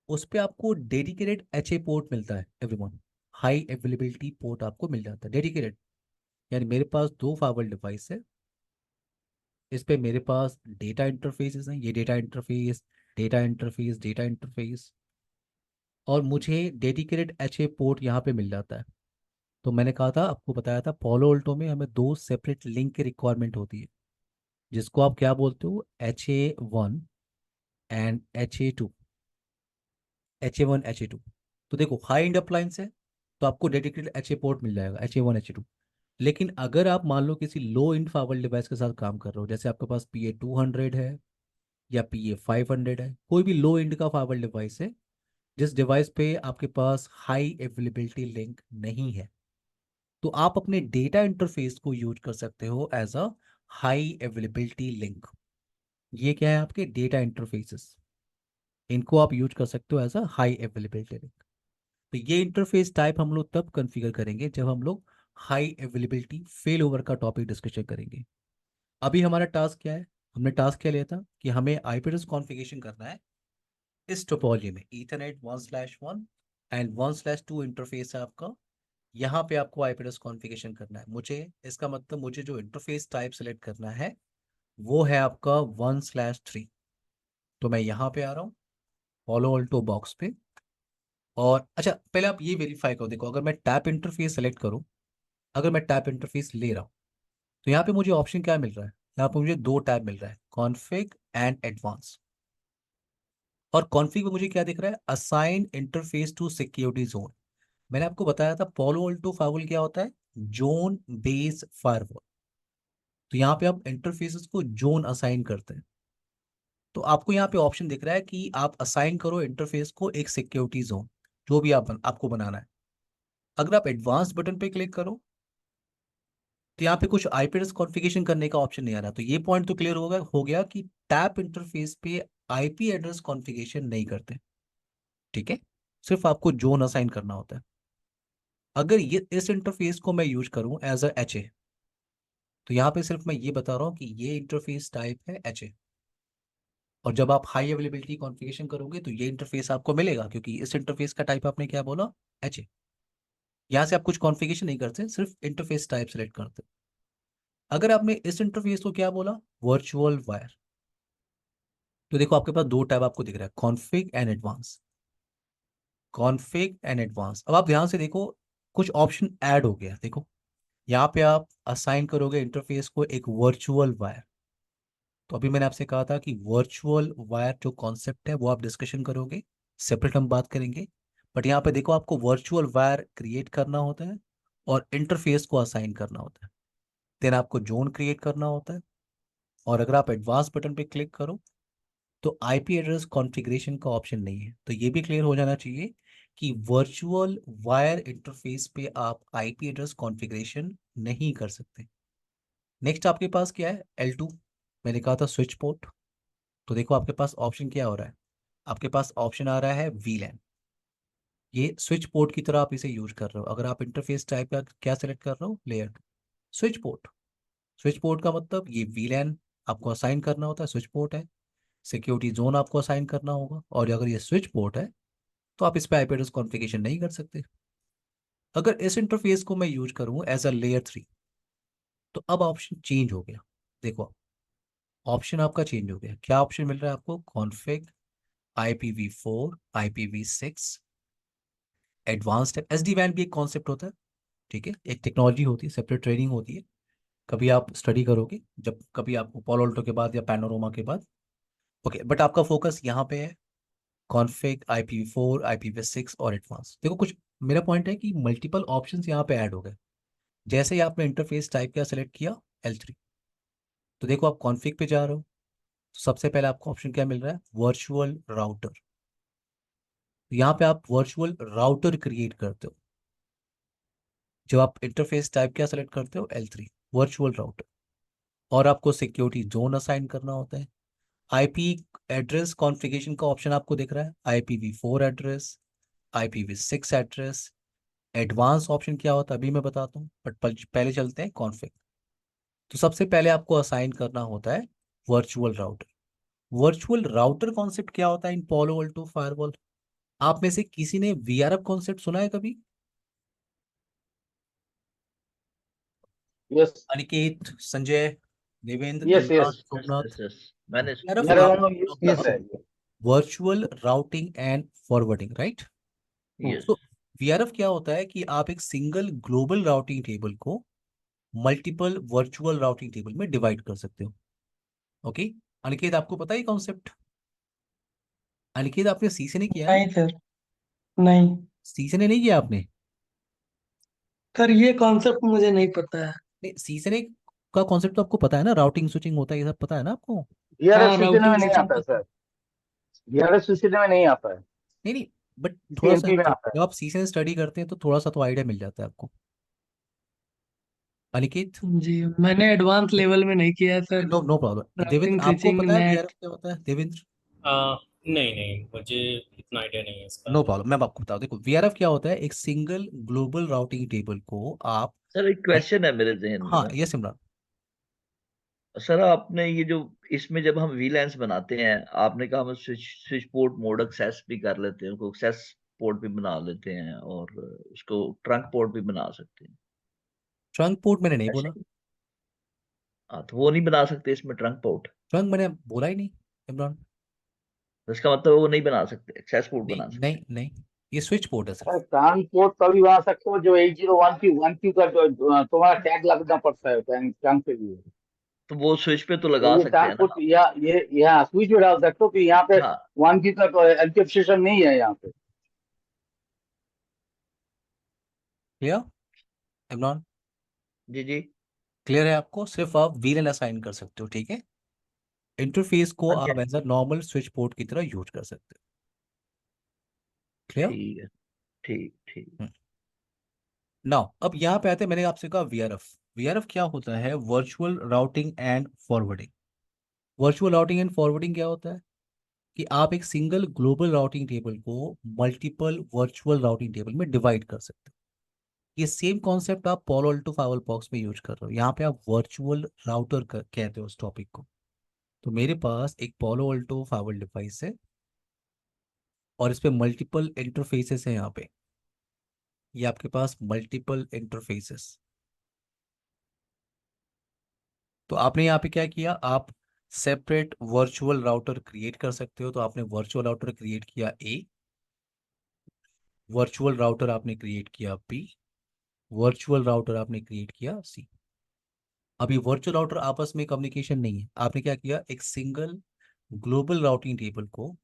उस पे आपको डेडिकेटेड एच ए पोर्ट मिलता है एवरीवन। हाई अवेलेबिलिटी पोर्ट आपको मिल जाता है डेडिकेटेड। यानी मेरे पास दो फाइबर डिवाइस है, इस पे मेरे पास डेटा इंटरफेसेस हैं, ये data interface, data interface, data interface, और मुझे डेडिकेटेड एच ए पोर्ट यहाँ पे मिल जाता है। तो मैंने कहा था, आपको बताया था, पोलो अल्टो में हमें दो सेपरेट लिंक की रिक्वायरमेंट होती है, जिसको आप क्या बोलते हो, HA1 and HA2। HA1 HA2। तो देखो, हाई एंड अप्लायंस है तो आपको डेडिकेटेड एच ए पोर्ट मिल जाएगा, HA1 HA2। लेकिन अगर आप मान लो किसी लो इंड फाइबर डिवाइस के साथ काम कर रहे हो, जैसे आपके पास PA200 है या PA500 है, कोई भी लो इंड का फाइबर डिवाइस है जिस डिवाइस पे आपके पास हाई अवेलेबिलिटी लिंक नहीं है, तो आप अपने डेटा इंटरफेस को यूज कर सकते हो as a high availability link. ये क्या है आपके डेटा इंटरफेसेस, इनको आप यूज कर सकते हो as a high availability link. तो ये इंटरफेस टाइप हम लोग तब कॉन्फ़िगर करेंगे जब हम लोग हाई अवेलेबिलिटी फेल ओवर का टॉपिक डिस्कशन करेंगे। अभी हमारा टास्क क्या है, हमने टास्क क्या लिया था कि हमें आईपी एड्रेस कॉन्फ़िगरेशन करना है इस टोपोलॉजी में, ईथरनेट 1/1 एंड 1/2 इंटरफेस है आपका। यहाँ पे आपको आईपी एड्रेस कॉन्फ़िगरेशन करना है। मुझे इसका मतलब, मुझे जो इंटरफेस टाइप सेलेक्ट करना है वो है आपका 1/3। तो मैं यहाँ पे आ रहा हूँ फॉलो ऑल्टो बॉक्स पे। और अच्छा, पहले आप ये वेरीफाई करो, देखो अगर मैं टैप इंटरफेस सेलेक्ट करूँ, अगर मैं टैप इंटरफेस ले रहा हूँ, तो यहाँ पे मुझे ऑप्शन क्या मिल रहा है, यहाँ पे मुझे दो टैब मिल रहा है, कॉन्फ़िग एंड एडवांस। और कॉन्फ़िग में मुझे क्या दिख रहा है, assign interface to security zone. मैंने आपको बताया था पोलो अल्टो फायरवॉल क्या होता है, जोन बेस्ड फायरवॉल। तो यहाँ पे आप इंटरफेसेस को जोन असाइन करते हैं। तो आपको यहाँ पे ऑप्शन दिख रहा है कि आप असाइन करो इंटरफेस को एक सिक्योरिटी जोन, जो भी आपको बनाना है। अगर आप एडवांस बटन पे क्लिक करो तो यहाँ पे कुछ आईपी एड्रेस कॉन्फ़िगरेशन करने का ऑप्शन नहीं आ रहा। तो ये पॉइंट तो क्लियर हो गया कि टैप इंटरफेस पे आईपी एड्रेस कॉन्फ़िगरेशन नहीं करते। ठीक है, सिर्फ आपको जोन असाइन करना होता है। अगर ये इस इंटरफेस को मैं यूज करूं एज अ एच ए, तो यहाँ पे सिर्फ मैं ये बता रहा हूँ कि ये इंटरफेस टाइप है एच ए। और जब आप हाई अवेलेबिलिटी कॉन्फ़िगरेशन करोगे तो ये इंटरफेस आपको मिलेगा, क्योंकि इस इंटरफेस का टाइप आपने क्या बोला, एच ए। यहाँ से आप कुछ कॉन्फ़िगरेशन नहीं करते, सिर्फ इंटरफेस टाइप सेलेक्ट करते। अगर आपने इस इंटरफेस को क्या बोला, वर्चुअल वायर, तो देखो आपके पास दो टैब आपको दिख रहा है, config and advance. Config and advance, अब आप ध्यान से देखो, कुछ ऑप्शन ऐड हो गया। देखो यहाँ पे आप असाइन करोगे इंटरफेस को एक वर्चुअल वायर। तो अभी मैंने आपसे कहा था कि वर्चुअल वायर जो कॉन्सेप्ट है वो आप डिस्कशन करोगे, सेपरेट हम बात करेंगे। बट यहाँ पे देखो, आपको वर्चुअल वायर क्रिएट करना होता है और इंटरफेस को असाइन करना होता है, देन आपको जोन क्रिएट करना होता है। और अगर आप एडवांस बटन पे क्लिक करो तो आईपी एड्रेस कॉन्फ़िगरेशन का ऑप्शन नहीं है। तो ये भी क्लियर हो जाना चाहिए कि वर्चुअल वायर इंटरफेस पे आप आईपी एड्रेस कॉन्फ़िगरेशन नहीं कर सकते। नेक्स्ट आपके पास क्या है, L2। मैंने कहा था स्विच पोर्ट। तो देखो आपके पास ऑप्शन क्या हो रहा है, आपके पास ऑप्शन आ रहा है VLAN। ये स्विच पोर्ट की तरह आप इसे यूज कर रहे हो। अगर आप इंटरफेस टाइप का क्या सेलेक्ट कर रहे हो, layer switch port. Switch port का मतलब ये VLAN आपको असाइन करना होता है, स्विच पोर्ट है। सिक्योरिटी जोन आपको असाइन करना होगा, और अगर ये स्विच पोर्ट है तो आप इस पे आईपी एड्रेस कॉन्फ़िगरेशन नहीं कर सकते। अगर इस इंटरफेस को मैं यूज करूँ एज अ लेयर 3, तो अब ऑप्शन चेंज हो गया। देखो, ऑप्शन आपका चेंज हो गया। क्या ऑप्शन मिल रहा है आपको, config IPv4, IPv6, advanced SD-WAN भी एक कॉन्सेप्ट होता है, ठीक है, एक टेक्नोलॉजी होती है, सेपरेट ट्रेनिंग होती है, कभी आप स्टडी करोगे जब कभी आपको पालो अल्टो के बाद या पैनोरामा के बाद। ओके, बट आपका फोकस यहाँ पे है कॉन्फ़िग, IPv4, IPv6 और एडवांस। देखो कुछ, मेरा पॉइंट है कि मल्टीपल ऑप्शंस यहाँ पे ऐड हो गए। जैसे ही आपने इंटरफेस टाइप क्या सेलेक्ट किया, L3, तो देखो आप कॉन्फ़िग पे जा रहे हो, तो सबसे पहले आपको ऑप्शन क्या मिल रहा है, वर्चुअल राउटर। यहाँ पे आप वर्चुअल राउटर क्रिएट करते हो। जब आप इंटरफेस टाइप क्या सेलेक्ट करते हो, L3, वर्चुअल राउटर। और आपको सिक्योरिटी जोन असाइन करना होता है। आईपी एड्रेस कॉन्फ़िगरेशन का ऑप्शन आपको दिख रहा है, IPv4 address, IPv6 address. Advance option क्या होता है अभी मैं बताता हूँ, बट पहले चलते हैं कॉन्फ़िग। तो सबसे पहले आपको असाइन करना होता है virtual router. Virtual router concept क्या होता है इन पालो अल्टो फायरवॉल? आप में से किसी ने VRF कॉन्सेप्ट सुना है कभी? Yes Aniket, Sanjay, Devendra, yes Imran, yes. Yes Somnath. Yes yes, मैंने VRF मेरे का हम लोग यूज किए sir. Virtual routing and forwarding, right? Yes. तो VRF क्या होता है कि आप एक सिंगल ग्लोबल राउटिंग टेबल को मल्टीपल वर्चुअल राउटिंग टेबल में डिवाइड कर सकते हो। ओके, अनिकेत आपको पता है कॉन्सेप्ट? अनिकेत आपने सी से नहीं किया ना? नहीं सर, नहीं सी से नहीं किया आपने? सर, ये कॉन्सेप्ट मुझे नहीं पता है। नहीं, सी से नहीं का कॉन्सेप्ट तो आपको पता है ना, राउटिंग स्विचिंग होता है, ये सब पता है ना आपको? वीआरएफ हाँ, सीसीने में राउटिंग नहीं स्विचिंग आता है पता सर। वीआरएफ सीसीने में नहीं आता है। नहीं नहीं, बट थोड़ा सा सीएनपी में आता जब आप सी से स्टडी करते हैं तो थोड़ा सा तो आइडिया मिल जाता है आपको। अनिकेत, है जी। मैंने एडवांस लेवल में नहीं किया है sir. No no problem. Devendra routing आपको स्विचिंग पता है नेट। VRF क्या होता है, देवेंद्र? नहीं नहीं, मुझे इतना आइडिया नहीं है इसका। नो प्रॉब्लम, मैं आपको बताऊं। देखो VRF क्या होता है, एक सिंगल ग्लोबल राउटिंग टेबल को आप, सर एक क्वेश्चन है मेरे जहन में हाँ ना। ये सिमरन। सर आपने ये जो इसमें जब हम वीलैंस बनाते हैं, आपने कहा हम switch switch port mode access भी कर लेते हैं, उसको एक्सेस पोर्ट भी बना लेते हैं और उसको ट्रंक पोर्ट भी बना सकते हैं। ट्रंक पोर्ट मैंने नहीं ऐसे बोला। ही? हाँ, तो वो नहीं बना सकते इसमें ट्रंक पोर्ट? ट्रंक मैंने बोला ही नहीं, इमरान। तो इसका मतलब वो नहीं बना सकते, एक्सेस पोर्ट नहीं बना सकते नहीं नहीं, ये स्विच पोर्ट है है। सिर्फ। ट्रांसपोर्ट तभी बना सकते हो जो 8012 का जो तुम्हारा टैग लगना पड़ता है ट्रांस के लिए। तो वो स्विच पे तो तो लगा ये सकते हैं ना ट्रांसपोर्ट आप? या ये यहाँ स्विच में डाल सकते हो कि यहाँ पे हाँ। 1Q का तो एनक्रिप्शन नहीं है यहाँ पे। क्लियर इमरान? जी जी। क्लियर है आपको? सिर्फ आप VLAN असाइन कर सकते हो, ठीक है। इंटरफेस को हाँ जी, आप as a normal switch port की तरह यूज कर सकते हो। क्लियर? ठीक है। ठीक ठीक। नाउ अब यहाँ पे आते हैं, मैंने आपसे कहा VRF। VRF क्या होता है, virtual routing and forwarding. Virtual routing and forwarding क्या होता है कि आप एक सिंगल ग्लोबल राउटिंग टेबल को मल्टीपल वर्चुअल राउटिंग टेबल में डिवाइड कर सकते हो। ये सेम कॉन्सेप्ट आप पॉलो अल्टो फाइवल बॉक्स में यूज कर रहे हो। यहाँ पे आप वर्चुअल राउटर कहते हो उस टॉपिक को। तो मेरे पास एक पॉलो अल्टो फाइवल डिवाइस है और इस पे मल्टीपल इंटरफेसेस हैं यहाँ पे। ये आपके पास मल्टीपल इंटरफेसेस। तो आपने यहाँ पे क्या किया, आप सेपरेट वर्चुअल राउटर क्रिएट कर सकते हो। तो आपने वर्चुअल राउटर क्रिएट किया A, वर्चुअल राउटर आपने क्रिएट किया B, वर्चुअल राउटर आपने क्रिएट किया C। अब ये वर्चुअल राउटर आपस में कम्युनिकेशन नहीं है, आपने क्या किया, एक सिंगल ग्लोबल राउटिंग टेबल को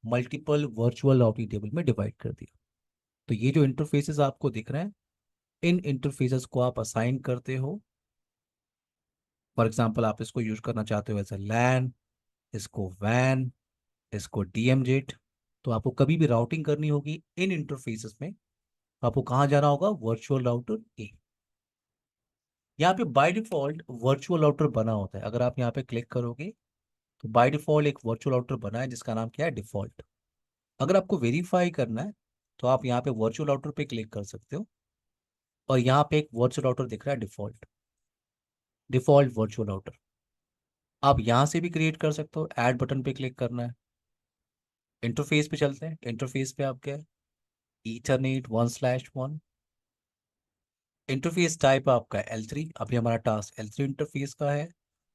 मल्टीपल वर्चुअल राउटिंग टेबल में डिवाइड कर दिया। तो ये जो इंटरफेसेस आपको दिख रहे हैं, इन इंटरफेसेस को आप असाइन करते हो। फॉर एग्जांपल आप इसको यूज करना चाहते हो एज अ लैन, इसको वैन, इसको DMZ। तो आपको कभी भी राउटिंग करनी होगी इन इंटरफेसेस में, आपको कहाँ जाना होगा, वर्चुअल राउटर ए। यहाँ पे बाय डिफॉल्ट वर्चुअल राउटर बना होता है। अगर आप यहाँ पे क्लिक करोगे तो बाय डिफॉल्ट एक वर्चुअल राउटर बना है जिसका नाम क्या है, डिफॉल्ट। अगर आपको वेरीफाई करना है तो आप यहाँ पे वर्चुअल राउटर पे क्लिक कर सकते हो और यहाँ पे एक वर्चुअल राउटर दिख रहा है, डिफॉल्ट, डिफॉल्ट वर्चुअल राउटर। आप यहाँ से भी क्रिएट कर सकते हो, ऐड बटन पे क्लिक करना है। इंटरफेस पे चलते हैं। इंटरफेस पे आप क्या है, ईथरनेट 1/1। इंटरफेस टाइप आपका L3। अभी हमारा टास्क L3 इंटरफेस का है।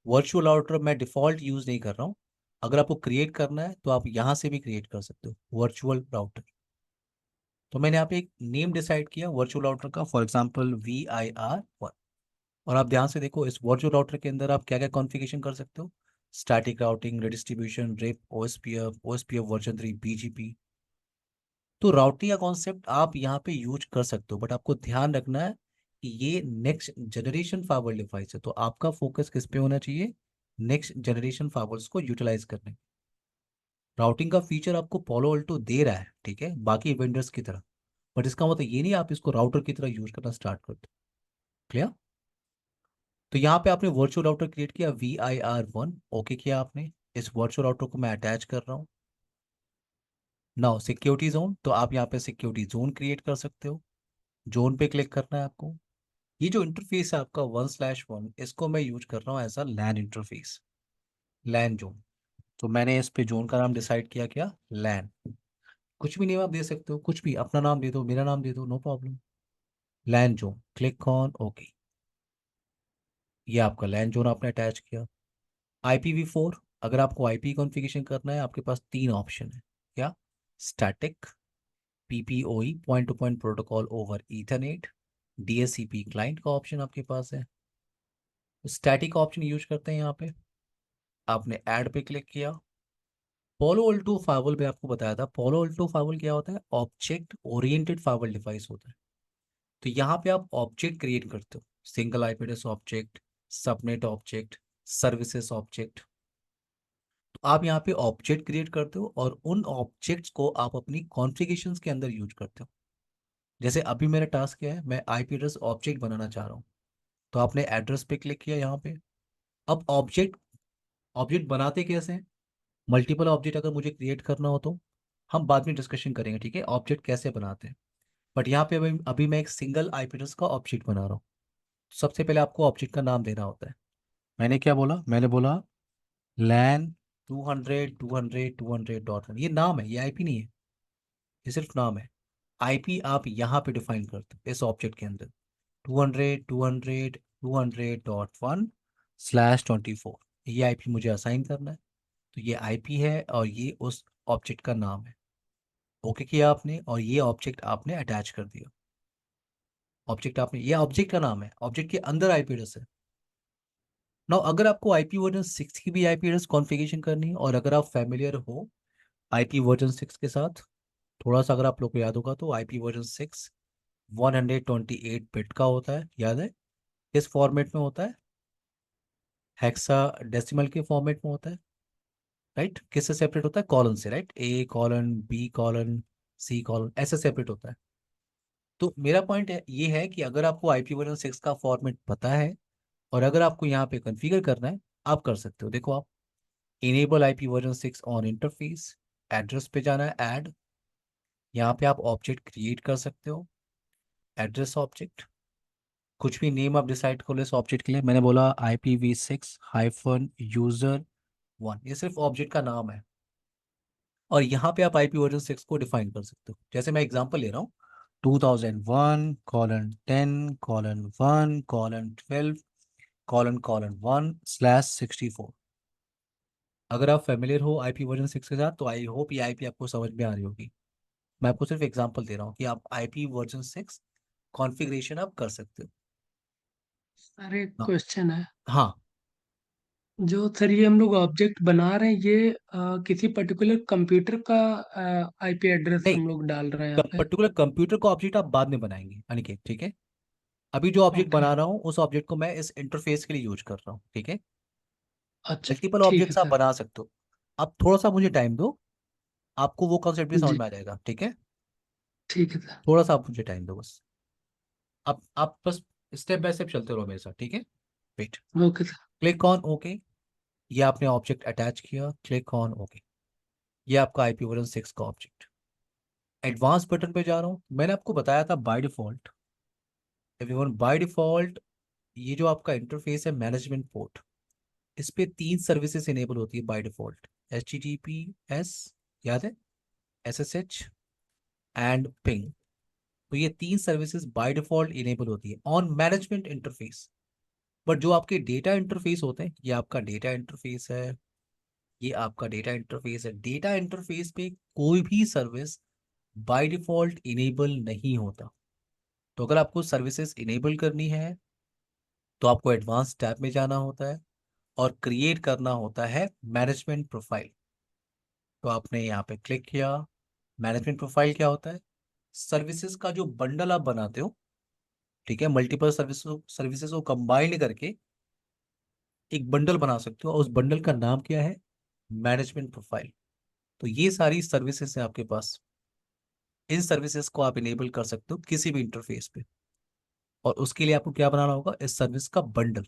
वर्चुअल राउटर मैं डिफॉल्ट यूज नहीं कर रहा हूँ, अगर आपको क्रिएट करना है तो आप यहाँ से भी क्रिएट कर सकते हो वर्चुअल राउटर। तो मैंने यहाँ पे एक नेम डिसाइड किया वर्चुअल राउटर का, फॉर एग्जांपल VIR1। और आप ध्यान से देखो इस वर्चुअल राउटर के अंदर आप क्या क्या कॉन्फ़िगरेशन कर सकते हो, static routing, redistribution, RIP, OSPF version 3, BGP। तो राउटिंग का कॉन्सेप्ट आप यहाँ पे यूज कर सकते हो, बट आपको ध्यान रखना है कि ये नेक्स्ट जनरेशन फाइबर डिवाइस है, तो आपका फोकस किस पे होना चाहिए, नेक्स्ट जनरेशन फाइबर्स को यूटिलाइज करने। राउटिंग का फीचर आपको पोलो अल्टो दे रहा है, ठीक है, बाकी वेंडर्स की तरह, बट इसका मतलब ये नहीं आप इसको राउटर की तरह यूज करना स्टार्ट कर दो। क्लियर? तो यहाँ पे आपने वर्चुअल राउटर क्रिएट किया VIR1, ओके किया आपने। इस वर्चुअल राउटर को मैं अटैच कर रहा हूँ। नाउ सिक्योरिटी जोन, तो आप यहाँ पे सिक्योरिटी जोन क्रिएट कर सकते हो। जोन पे क्लिक करना है आपको। ये जो इंटरफेस है आपका 1/1, इसको मैं यूज कर रहा हूँ as a LAN interface, LAN zone. तो मैंने इस पे जोन का नाम डिसाइड किया, क्या, लैन। कुछ भी नेम आप दे सकते हो, कुछ भी, अपना नाम दे दो, मेरा नाम दे दो, no problem. LAN zone, click on okay. ये आपका लैन जोन आपने अटैच किया। IPv4, अगर आपको IP कॉन्फ़िगरेशन करना है आपके पास तीन ऑप्शन है, क्या, static, PPOE point two point protocol over Ethernet, DSCP client का ऑप्शन आपके पास है। स्टैटिक ऑप्शन यूज करते हैं यहाँ पे। आपने ऐड पे क्लिक किया। पोलो अल्टो फाइवल में आपको बताया था, पोलो अल्टो फाइवल क्या होता है, ऑब्जेक्ट ओरिएंटेड फाइवल डिवाइस होता है। तो यहाँ पे आप ऑब्जेक्ट क्रिएट करते हो, single IP address object, subnet object, services object. तो आप यहाँ पे ऑब्जेक्ट क्रिएट करते हो और उन ऑब्जेक्ट्स को आप अपनी कॉन्फ़िगरेशंस के अंदर यूज करते हो। जैसे अभी मेरा टास्क क्या है, मैं IP एड्रेस ऑब्जेक्ट बनाना चाह रहा हूँ। तो आपने एड्रेस पे क्लिक किया यहाँ पे। अब ऑब्जेक्ट ऑब्जेक्ट बनाते कैसे हैं, मल्टीपल ऑब्जेक्ट अगर मुझे क्रिएट करना हो तो हम बाद में डिस्कशन करेंगे, ठीक है, ऑब्जेक्ट कैसे बनाते हैं। बट यहाँ पे अभी मैं एक सिंगल IP एड्रेस का ऑब्जेक्ट बना रहा हूँ। सबसे पहले आपको ऑब्जेक्ट का नाम देना होता है। मैंने क्या बोला, मैंने बोला लैन 200.200.200.1। ये नाम है, ये IP नहीं है, ये सिर्फ नाम है। IP आप यहाँ पे डिफाइन करते हो इस ऑब्जेक्ट के अंदर, 200.200.200.1/24। ये IP मुझे असाइन करना है। तो ये IP है और ये उस ऑब्जेक्ट का नाम है। ओके किया आपने और ये ऑब्जेक्ट आपने अटैच कर दिया। ऑब्जेक्ट आपने, ये ऑब्जेक्ट का नाम है, ऑब्जेक्ट के अंदर IP एड्रेस है। नाउ अगर आपको IP वर्जन 6 की भी IP एड्रेस कॉन्फ़िगरेशन करनी है, और अगर आप फैमिलियर हो IP वर्जन 6 के साथ, थोड़ा सा अगर आप लोग को याद होगा तो IP वर्जन 6 128 बिट का होता है, याद है, किस फॉर्मेट में होता है, हेक्सा डेसिमल के फॉर्मेट में होता है, राइट। किससे सेपरेट होता है, कॉलन से, राइट, A: B: C: ऐसे सेपरेट होता है। तो मेरा पॉइंट है ये है कि अगर आपको IP वर्जन 6 का फॉर्मेट पता है और अगर आपको यहाँ पे कॉन्फ़िगर करना है, आप कर सकते हो। देखो आप, enable IP version 6 on interface, address पे जाना है, ऐड, यहाँ पे आप ऑब्जेक्ट क्रिएट कर सकते हो, एड्रेस ऑब्जेक्ट, कुछ भी नेम आप डिसाइड कर लो इस ऑब्जेक्ट के लिए। मैंने बोला IPv6-user1, ये सिर्फ ऑब्जेक्ट का नाम है। और यहाँ पे आप IP वर्जन 6 को डिफाइन कर सकते हो। जैसे मैं एग्जांपल ले रहा हूँ, 2001:10:1:12:1/64। अगर आप फेमिलियर हो IP वर्जन 6 के साथ तो आई होप ये IP आपको समझ में आ रही होगी। मैं आपको सिर्फ एग्जांपल दे रहा हूँ कि आप IP वर्जन 6 कॉन्फ़िगरेशन आप कर सकते हो। सर एक हाँ। क्वेश्चन है। हाँ, जो सर ये हम लोग ऑब्जेक्ट बना रहे हैं, ये किसी पर्टिकुलर कंप्यूटर का आईपी एड्रेस नहीं, हम लोग डाल रहे हैं यहाँ पे? पर्टिकुलर कंप्यूटर का ऑब्जेक्ट आप बाद में बनाएंगे अनिकेत, ठीक है। अभी जो ऑब्जेक्ट ओके। बना रहा हूँ उस ऑब्जेक्ट को मैं इस इंटरफेस के लिए यूज कर रहा हूँ, ठीक है। अच्छा, मल्टीपल ठीक है ऑब्जेक्ट्स आप सर। बना सकते हो। आप थोड़ा सा मुझे टाइम दो, आपको वो कॉन्सेप्ट भी समझ जी, में आ जाएगा, ठीक है। ठीक है सर। थोड़ा सा आप मुझे टाइम दो बस। आप बस स्टेप बाय स्टेप चलते रहो मेरे साथ, ठीक है। Wait, okay sir. Click on okay. ये आपने ऑब्जेक्ट अटैच किया, क्लिक ऑन ओके। ये आपका IP वर्जन 6 का ऑब्जेक्ट। एडवांस बटन पे जा रहा हूँ। मैंने आपको बताया था by default, everyone, by default ये जो आपका इंटरफेस है मैनेजमेंट पोर्ट, इस पे 3 सर्विसेज इनेबल होती है बाय डिफॉल्ट, HTTPS, याद है, SSH एंड पिंग। तो ये 3 सर्विसेज बाय डिफॉल्ट इनेबल होती है ऑन मैनेजमेंट इंटरफेस। बट जो आपके डेटा इंटरफेस होते हैं, ये आपका डेटा इंटरफेस है, ये आपका डेटा इंटरफेस है। डेटा इंटरफेस पे कोई भी सर्विस बाय डिफॉल्ट इनेबल नहीं होता। तो अगर आपको सर्विसेज इनेबल करनी है तो आपको एडवांस टैब में जाना होता है और क्रिएट करना होता है मैनेजमेंट प्रोफाइल। तो आपने यहाँ पे क्लिक किया। मैनेजमेंट प्रोफाइल क्या होता है? सर्विसेज का जो बंडल आप बनाते हो, ठीक है, मल्टीपल सर्विसेज को कंबाइन करके एक बंडल बना सकते हो और उस बंडल का नाम क्या है? Management profile. तो ये सारी सर्विसेज है आपके पास। इन सर्विसेज को आप इनेबल कर सकते हो किसी भी इंटरफेस पे, और उसके लिए आपको क्या बनाना होगा? इस सर्विस का बंडल।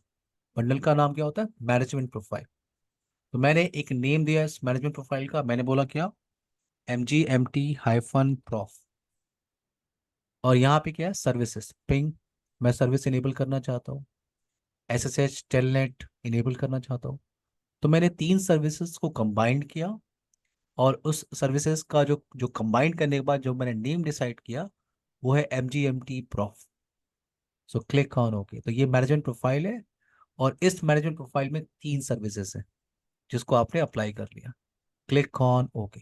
बंडल का नाम क्या होता है? Management profile. तो मैंने एक नेम दिया इस मैनेजमेंट प्रोफाइल का, मैंने बोला क्या? MGMT-prof। और यहाँ पे क्या है? Services ping. मैं सर्विस इनेबल करना चाहता हूँ। SSH टेलनेट इनेबल करना चाहता हूँ। तो मैंने तीन सर्विसेज को कंबाइन किया, और उस सर्विसेज का जो जो कंबाइन करने के बाद जो मैंने नेम डिसाइड किया वो है MGMT-prof। So click on okay. तो ये मैनेजमेंट प्रोफाइल है, और इस मैनेजमेंट प्रोफाइल में तीन सर्विसेज है जिसको आपने अप्लाई कर लिया। Click on okay.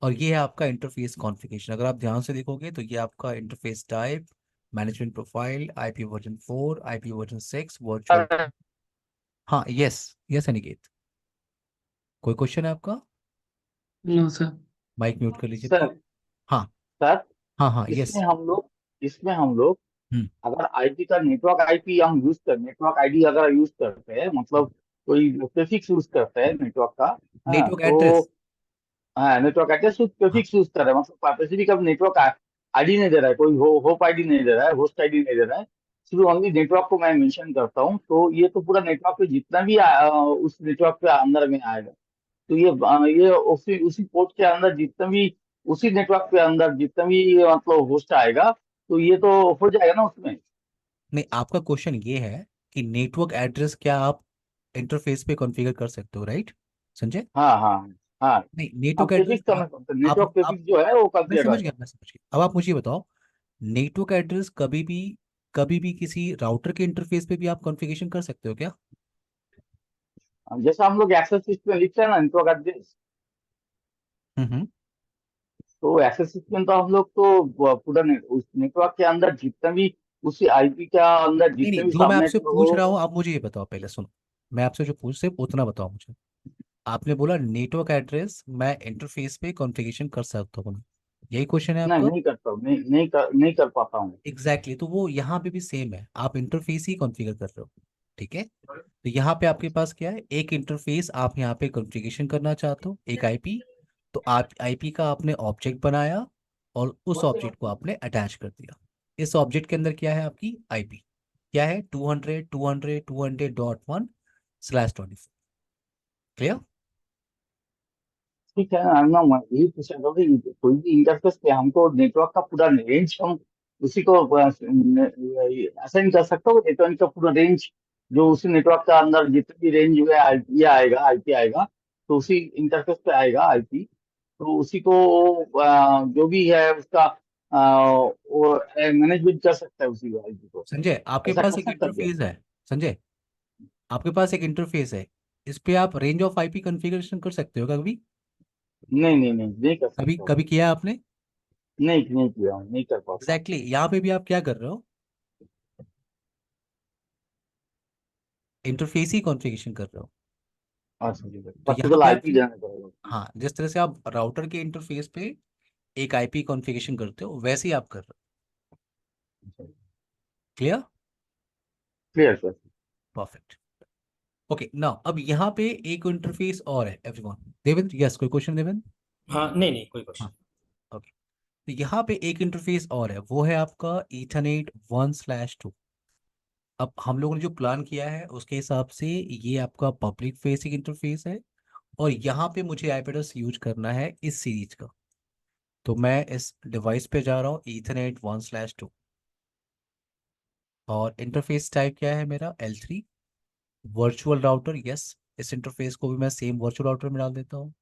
और ये है आपका इंटरफेस कॉन्फ़िगरेशन। अगर आप ध्यान से देखोगे तो ये आपका interface type, management profile, IP version 4, IP version 6, virtual. Sir हाँ, यस। यस अनिकेत, कोई क्वेश्चन है आपका? No sir. माइक म्यूट कर लीजिए सर प्लीज। हाँ। सर हाँ हाँ, इसमें यस। हम लोग इसमें हम लोग हम्म। अगर आईपी का नेटवर्क आईपी हम यूज कर नेटवर्क आईडी अगर यूज करते हैं, मतलब कोई प्रीफिक्स यूज करते हैं नेटवर्क का, हाँ नेटवर्क तो, एड्रेस। हाँ नेटवर्क एड्रेस हाँ। प्रीफिक्स यूज कर रहे हैं, मतलब स्पेसिफिक अब नेटवर्क आईडी नहीं दे रहा है, कोई होप आईडी नहीं दे रहा है, होस्ट आईडी नहीं दे रहा है, सिर्फ ओनली नेटवर्क को मैं मेंशन करता हूँ, तो ये तो पूरा नेटवर्क पे जितना भी उस नेटवर्क पे अंदर में आएगा, तो ये उसी उसी पोर्ट के अंदर जितना भी, उसी नेटवर्क के अंदर जितना भी मतलब होस्ट आएगा, तो ये तो हो जाएगा ना उसमें। नहीं, आपका क्वेश्चन ये है कि नेटवर्क एड्रेस क्या आप इंटरफेस पे कॉन्फ़िगर कर सकते हो, राइट संजय? हाँ हाँ हाँ। नहीं, हम नेटवर्क एड्रेस प्रीफिक्स करना आप चाहते हैं, आप नेटवर्क आप प्रीफिक्स जो है वो मैं कंसीडर समझ है। गया, मैं समझ गया। अब आप मुझे ये बताओ, नेटवर्क एड्रेस कभी भी किसी राउटर के इंटरफेस पे भी आप कॉन्फ़िगरेशन कर सकते हो क्या? जैसा हम लोग एक्सेस लिस्ट में लिखते हैं ना नेटवर्क एड्रेस, हम्म। तो एक्सेस लिस्ट में तो हम लोग तो पूरा उस नेटवर्क के अंदर जितना भी, उसी आईपी का अंदर नहीं जितने नहीं, भी जो मैं सबनेट आपसे पूछ रहा हो। हूँ आप मुझे ये बताओ, पहले सुनो। मैं आपसे जो पूछ सिर्फ उतना बताओ मुझे। आपने बोला नेटवर्क एड्रेस मैं इंटरफेस पे कॉन्फ़िगरेशन कर सकता हूँ, यही क्वेश्चन है नहीं आपका? नहीं करता हूँ, नहीं कर पाता हूँ। एग्जैक्टली तो वो यहाँ पे भी सेम है, आप इंटरफेस ही कॉन्फ़िगर कर रहे हो, ठीक है। तो यहाँ पे आपके पास क्या है? एक इंटरफेस आप यहाँ पे कॉन्फ़िगरेशन करना चाहते हो, एक आईपी। तो आप आईपी का आपने ऑब्जेक्ट बनाया और उस ऑब्जेक्ट को आपने अटैच कर दिया। इस ऑब्जेक्ट के अंदर क्या है? आपकी आईपी क्या है? 200.200.1/24। क्लियर? ठीक है, मैं यही पूछ रहा था कि कोई भी इंटरफेस पे हमको नेटवर्क का पूरा रेंज, हम उसी को असाइन कर सकते हो, नेटवर्क का पूरा रेंज, जो उसी नेटवर्क का अंदर जितनी भी रेंज हुआ आईपी आएगा, तो उसी इंटरफेस पे आएगा आईपी, तो उसी को जो भी है उसका वो मैनेजमेंट कर सकता है उसी आईपी को। संजय, आपके ऐसा पास कर एक सकता है क्या? इंटरफेस है। संजय, आपके पास एक इंटरफेस है, इस पे आप रेंज ऑफ आईपी कॉन्फ़िगरेशन कर सकते हो कभी? नहीं कर कभी सकता हूँ। कभी किया है आपने? नहीं किया हूँ, नहीं कर पाता हूँ। एग्जैक्टली यहाँ पे भी आप क्या कर रहे हो? इंटरफेस ही कॉन्फ़िगरेशन कर रहे हो। अच्छा ठीक है, तो यहाँ पर्टिकुलर पे आप आईपी जाना पड़ेगा। हाँ, जिस तरह से आप राउटर के इंटरफेस पे एक आईपी कॉन्फ़िगरेशन करते हो वैसे ही आप कर रहे हो। Clear? Clear sir. Perfect. Okay, now अब यहाँ पे एक इंटरफेस और है एवरीवन। देवेंद्र, यस, कोई क्वेश्चन देवेंद्र? हाँ, नहीं नहीं, कोई हाँ। क्वेश्चन। ओके। तो यहाँ पे एक इंटरफेस और है, वो है आपका Ethernet 1/2। अब हम लोगों ने जो प्लान किया है उसके हिसाब से ये आपका पब्लिक फेसिंग इंटरफेस है, और यहाँ पे मुझे आईपी एड्रेस यूज करना है इस सीरीज का। तो मैं इस डिवाइस पे जा रहा हूँ Ethernet 1/2, और इंटरफेस टाइप क्या है मेरा? L3। Virtual router, yes. इस इंटरफेस को भी मैं सेम वर्चुअल राउटर में डाल देता हूँ।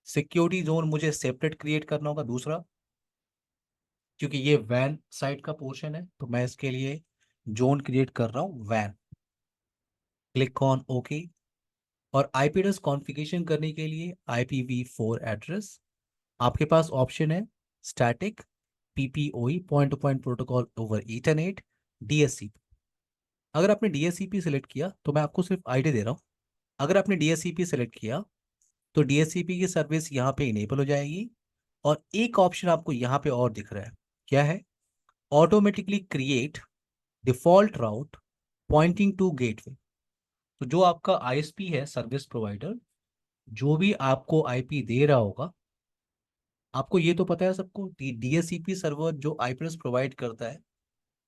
सिक्योरिटी जोन मुझे सेपरेट क्रिएट करना होगा दूसरा, क्योंकि ये वैन साइड का पोर्शन है, तो मैं इसके लिए जोन क्रिएट कर रहा हूँ वैन। Click on okay. और आईपी एड्रेस कॉन्फ़िगरेशन करने के लिए IPv4 एड्रेस आपके पास ऑप्शन है static PPOE point two point protocol over Ethernet DSCP। अगर आपने DSCP सेलेक्ट किया तो मैं आपको सिर्फ आइडिया दे रहा हूँ, अगर आपने DSCP सेलेक्ट किया तो DSCP की सर्विस यहाँ पे इनेबल हो जाएगी। और एक ऑप्शन आपको यहाँ पे और दिख रहा है, क्या है? Automatically create default route pointing to gateway. तो जो आपका ISP है, सर्विस प्रोवाइडर, जो भी आपको IP दे रहा होगा, आपको ये तो पता है सबको, DSCP सर्वर जो IP एड्रेस प्रोवाइड करता है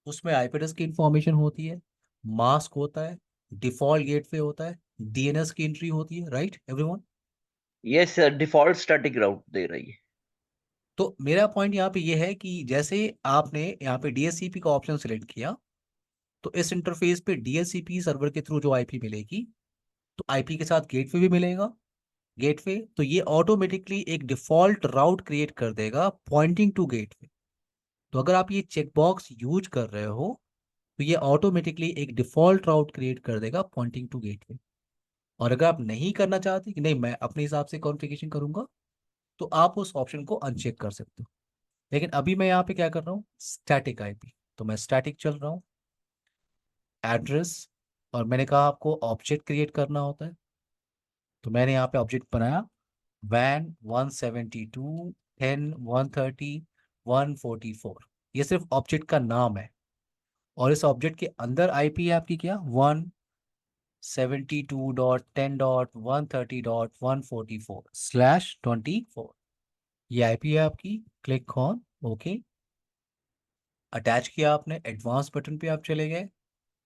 उसमें IP एड्रेस की इंफॉर्मेशन होती है, मास्क होता है, डिफॉल्ट गेटवे होता है, DNS की एंट्री होती है, राइट एवरीवन? ये सर डिफॉल्ट स्टैटिक राउट दे रही है। तो मेरा पॉइंट यहाँ पे ये है कि जैसे आपने यहाँ पे DSCP का ऑप्शन सिलेक्ट किया तो इस इंटरफेस पे DSCP सर्वर के थ्रू जो IP मिलेगी, तो IP के साथ गेटवे भी मिलेगा। गेटवे तो ये ऑटोमेटिकली एक डिफॉल्ट राउट क्रिएट कर देगा पॉइंटिंग टू गेटवे। तो अगर आप ये चेकबॉक्स यूज कर रहे हो तो ये ऑटोमेटिकली एक डिफॉल्ट राउट क्रिएट कर देगा पॉइंटिंग टू गेटवे। और अगर आप नहीं करना चाहते कि नहीं मैं अपने हिसाब से कॉन्फ़िगरेशन करूंगा, तो आप उस ऑप्शन को अनचेक कर सकते हो। लेकिन अभी मैं यहाँ पे क्या कर रहा हूँ, स्टैटिक IP, तो मैं स्टैटिक चल रहा हूँ एड्रेस। और मैंने कहा आपको ऑब्जेक्ट क्रिएट करना होता है, तो मैंने यहाँ पे ऑब्जेक्ट बनाया WAN 172.10.130.144। ये सिर्फ ऑब्जेक्ट का नाम है और इस ऑब्जेक्ट के अंदर IP है आपकी क्या 172.10.130.144/24। ये IP है आपकी। Click on okay. अटैच किया आपने, एडवांस बटन पे आप चले गए,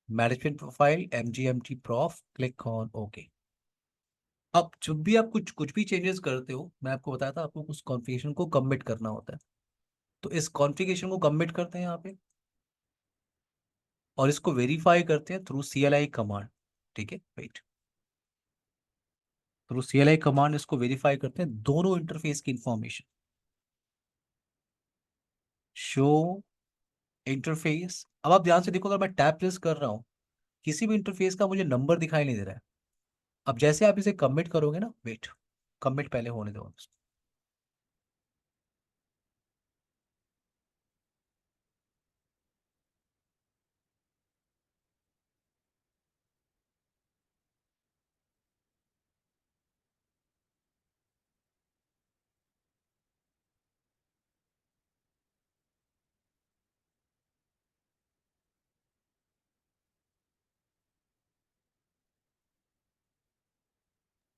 management profile MGMT prof, click on okay. अब जब भी आप कुछ भी चेंजेस करते हो, मैं आपको बताया था आपको उस कॉन्फ़िगरेशन को कमिट करना होता है, तो इस कॉन्फ़िगरेशन को कमिट करते हैं यहाँ पे और इसको वेरीफाई करते हैं थ्रू CLI कमांड। ठीक है, वेट, थ्रू CLI कमांड इसको वेरीफाई करते हैं दोनों इंटरफेस की इंफॉर्मेशन। शो इंटरफेस, अब आप ध्यान से देखो, अगर मैं टैब प्रेस कर रहा हूँ किसी भी इंटरफेस का मुझे नंबर दिखाई नहीं दे रहा है। अब जैसे आप इसे कमिट करोगे ना, वेट, कमिट पहले होने दो।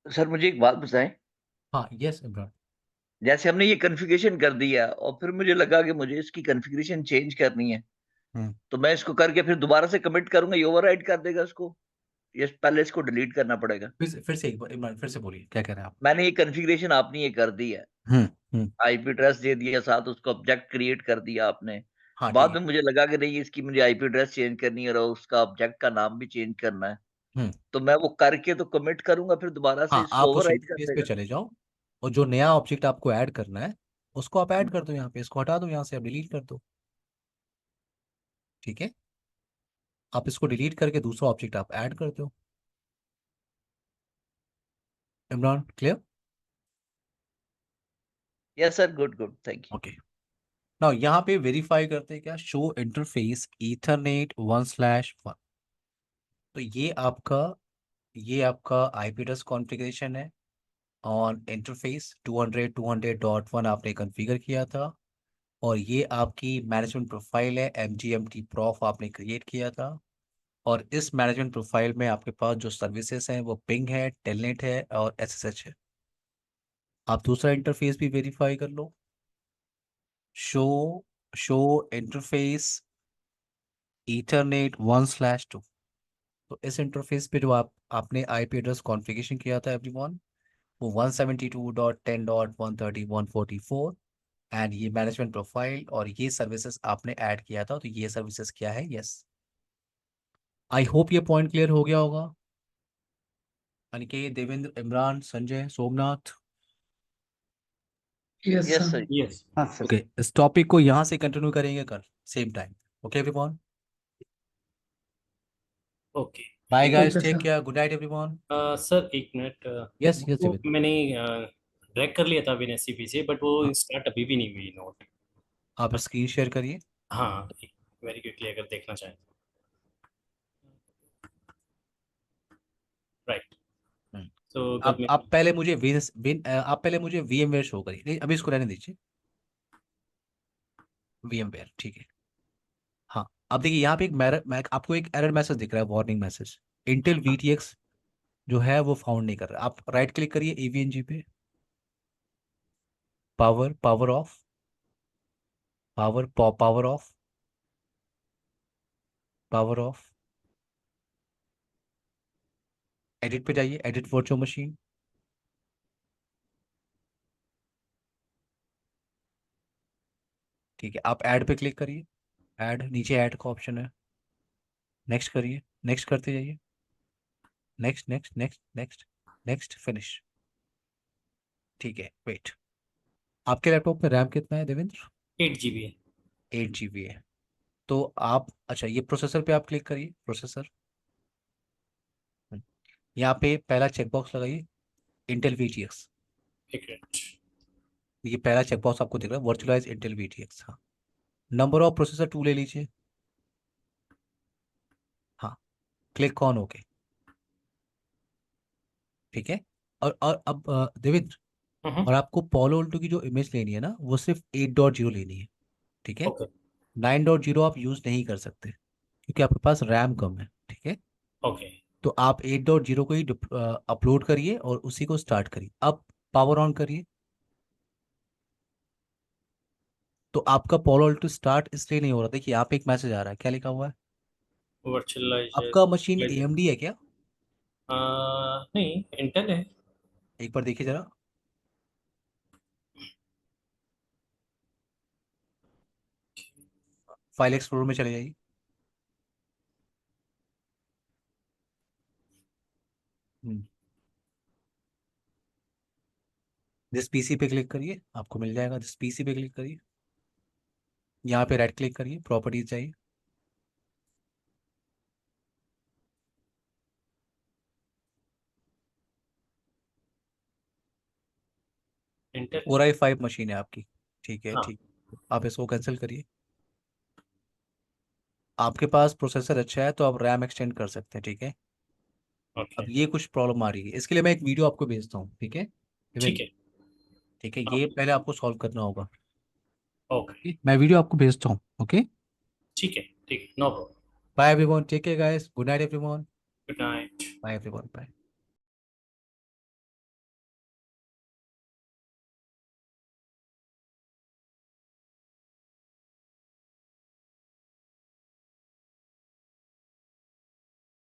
सर मुझे एक बात बताएं, हाँ यस इमरान। जैसे हमने ये कॉन्फ़िगरेशन कर दिया और फिर मुझे लगा कि मुझे इसकी कॉन्फ़िगरेशन चेंज करनी है, हम्म तो मैं इसको करके फिर दोबारा से कमिट करूंगा, ये ओवरराइड कर देगा इसको, या पहले इसको डिलीट करना पड़ेगा? फिर से एक बार इमरान फिर से बोलिए, क्या कह रहे हैं आप? मैंने ये कॉन्फ़िगरेशन आपने ये कर दी है, हम्म। आईपी एड्रेस दे दिया, साथ उसको ऑब्जेक्ट क्रिएट कर दिया आपने। हाँ ठीक बाद है। में मुझे लगा कि नहीं, इसकी मुझे आईपी एड्रेस चेंज करनी है और उसका ऑब्जेक्ट का नाम भी चेंज करना है, हम्म। तो मैं वो करके तो कमिट करूंगा, फिर दोबारा से हाँ इसको आप उस ओवरराइड कर इंटरफेस पे देगा? चले जाओ और जो नया ऑब्जेक्ट आपको ऐड करना है उसको आप ऐड कर दो यहाँ पे, इसको हटा दो यहाँ से, आप डिलीट कर दो। ठीक है, आप इसको डिलीट करके दूसरा ऑब्जेक्ट आप ऐड कर दो। Imran clear? Yes sir, good good, thank you. Okay, now यहाँ पे वेरीफाई करते हैं क्या, शो इंटरफेस ईथरनेट 1/1। तो ये आपका IP एड्रेस कॉन्फ़िगरेशन है ऑन इंटरफेस 200.200.1 आपने कॉन्फ़िगर किया था। और ये आपकी मैनेजमेंट प्रोफाइल है, MGMT प्रॉफ आपने क्रिएट किया था। और इस मैनेजमेंट प्रोफाइल में आपके पास जो सर्विसेज हैं वो पिंग है, टेलनेट है और SSH है। आप दूसरा इंटरफेस भी वेरीफाई कर लो, शो शो इंटरफेस ईथरनेट 1/2। तो इस इंटरफेस पे जो आपने IP एड्रेस कॉन्फ़िगरेशन किया था एवरीवन, वो 172.10.130.144। एंड ये मैनेजमेंट प्रोफाइल और ये सर्विसेज आपने ऐड किया था, तो ये सर्विसेज क्या है, यस। आई होप ये पॉइंट क्लियर हो गया होगा। Aniket, Devendra, Imran, Sanjay, Somnath. Yes yes sir. Sir. Yes. हाँ सर। ओके, इस टॉपिक को यहाँ से कंटिन्यू करेंगे कल same time. Okay everyone. Okay. Bye okay guys, take sir. Care, good night everyone. Sir एक मिनट, यस यस वो डेविड, मैंने ड्रैग कर लिया था विन एससीपी से, बट वो हाँ, स्टार्ट अभी भी नहीं हुई नोट। आप स्क्रीन शेयर करिए। हाँ, वेरी क्विकली अगर देखना चाहें। राइट। हम्म, तो कल मैं आप पहले मुझे आप पहले मुझे VMware शो करिए, नहीं अभी इसको रहने दीजिए। VMware ठीक है। हाँ, अब देखिए यहाँ पे आपको एक एरर मैसेज दिख रहा है, वार्निंग मैसेज। इंटेल VTX जो है वो फाउंड नहीं कर रहा। आप राइट क्लिक करिए EVNG पे, power of, power of, power of, edit पे जाइए, एडिट वर्चुअल मशीन। ठीक है, आप ऐड पे क्लिक करिए, ऐड, नीचे ऐड का ऑप्शन है, नेक्स्ट करिए, नेक्स्ट करते जाइए, next next next next next, finish. ठीक है, वेट, आपके लैपटॉप में रैम कितना है देवेंद्र? 8 GB है। 8 GB है। तो आप, अच्छा, ये प्रोसेसर पे आप क्लिक करिए, प्रोसेसर। यहाँ पे पहला चेकबॉक्स लगाइए, इंटेल VTX। एक मिनट। ये पहला चेकबॉक्स आपको दिख रहा है, वर्चुअलाइज इंटेल VTX। हाँ, नंबर ऑफ प्रोसेसर 2 ले लीजिए। हाँ, क्लिक ऑन ओके। ठीक है, और अब देवेंद्र, और आपको पोलो अल्टो की जो इमेज लेनी है ना, वो सिर्फ 8.0 लेनी है। ठीक है, ओके 9.0 आप यूज नहीं कर सकते क्योंकि आपके पास रैम कम है। ठीक है, ओके। तो आप 8.0 को ही अपलोड करिए और उसी को स्टार्ट करिए। अब पावर ऑन करिए। तो आपका पोलो अल्टो स्टार्ट इसलिए नहीं हो रहा, देखिए यहाँ पे एक मैसेज आ रहा है, क्या लिखा हुआ है? वर्चुअलाइजर। आपका मशीन AMD है क्या? नहीं, इंटेल है। एक बार देखिए जरा, फाइल एक्सप्लोरर में चले जाइए। दिस PC पे क्लिक करिए, आपको मिल जाएगा। दिस PC पे क्लिक करिए, यहाँ पे राइट क्लिक करिए, प्रॉपर्टीज जाइए, इंटेल। Core i5 मशीन है आपकी। ठीक है, हाँ। ठीक, आप इसको कैंसिल करिए। आपके पास प्रोसेसर अच्छा है तो आप रैम एक्सटेंड कर सकते हैं। ठीक है, अब ओके। ये कुछ प्रॉब्लम आ रही है, इसके लिए मैं एक वीडियो आपको भेजता हूँ। ठीक है ठीक इवन, है। ठीक है, हाँ। ये पहले आपको सॉल्व करना होगा। ओके। ठीक? मैं वीडियो आपको भेजता हूँ। ओके, ठीक है, ठीक है, no problem. Bye everyone, take care guys, good night everyone, good night. Bye everyone, bye.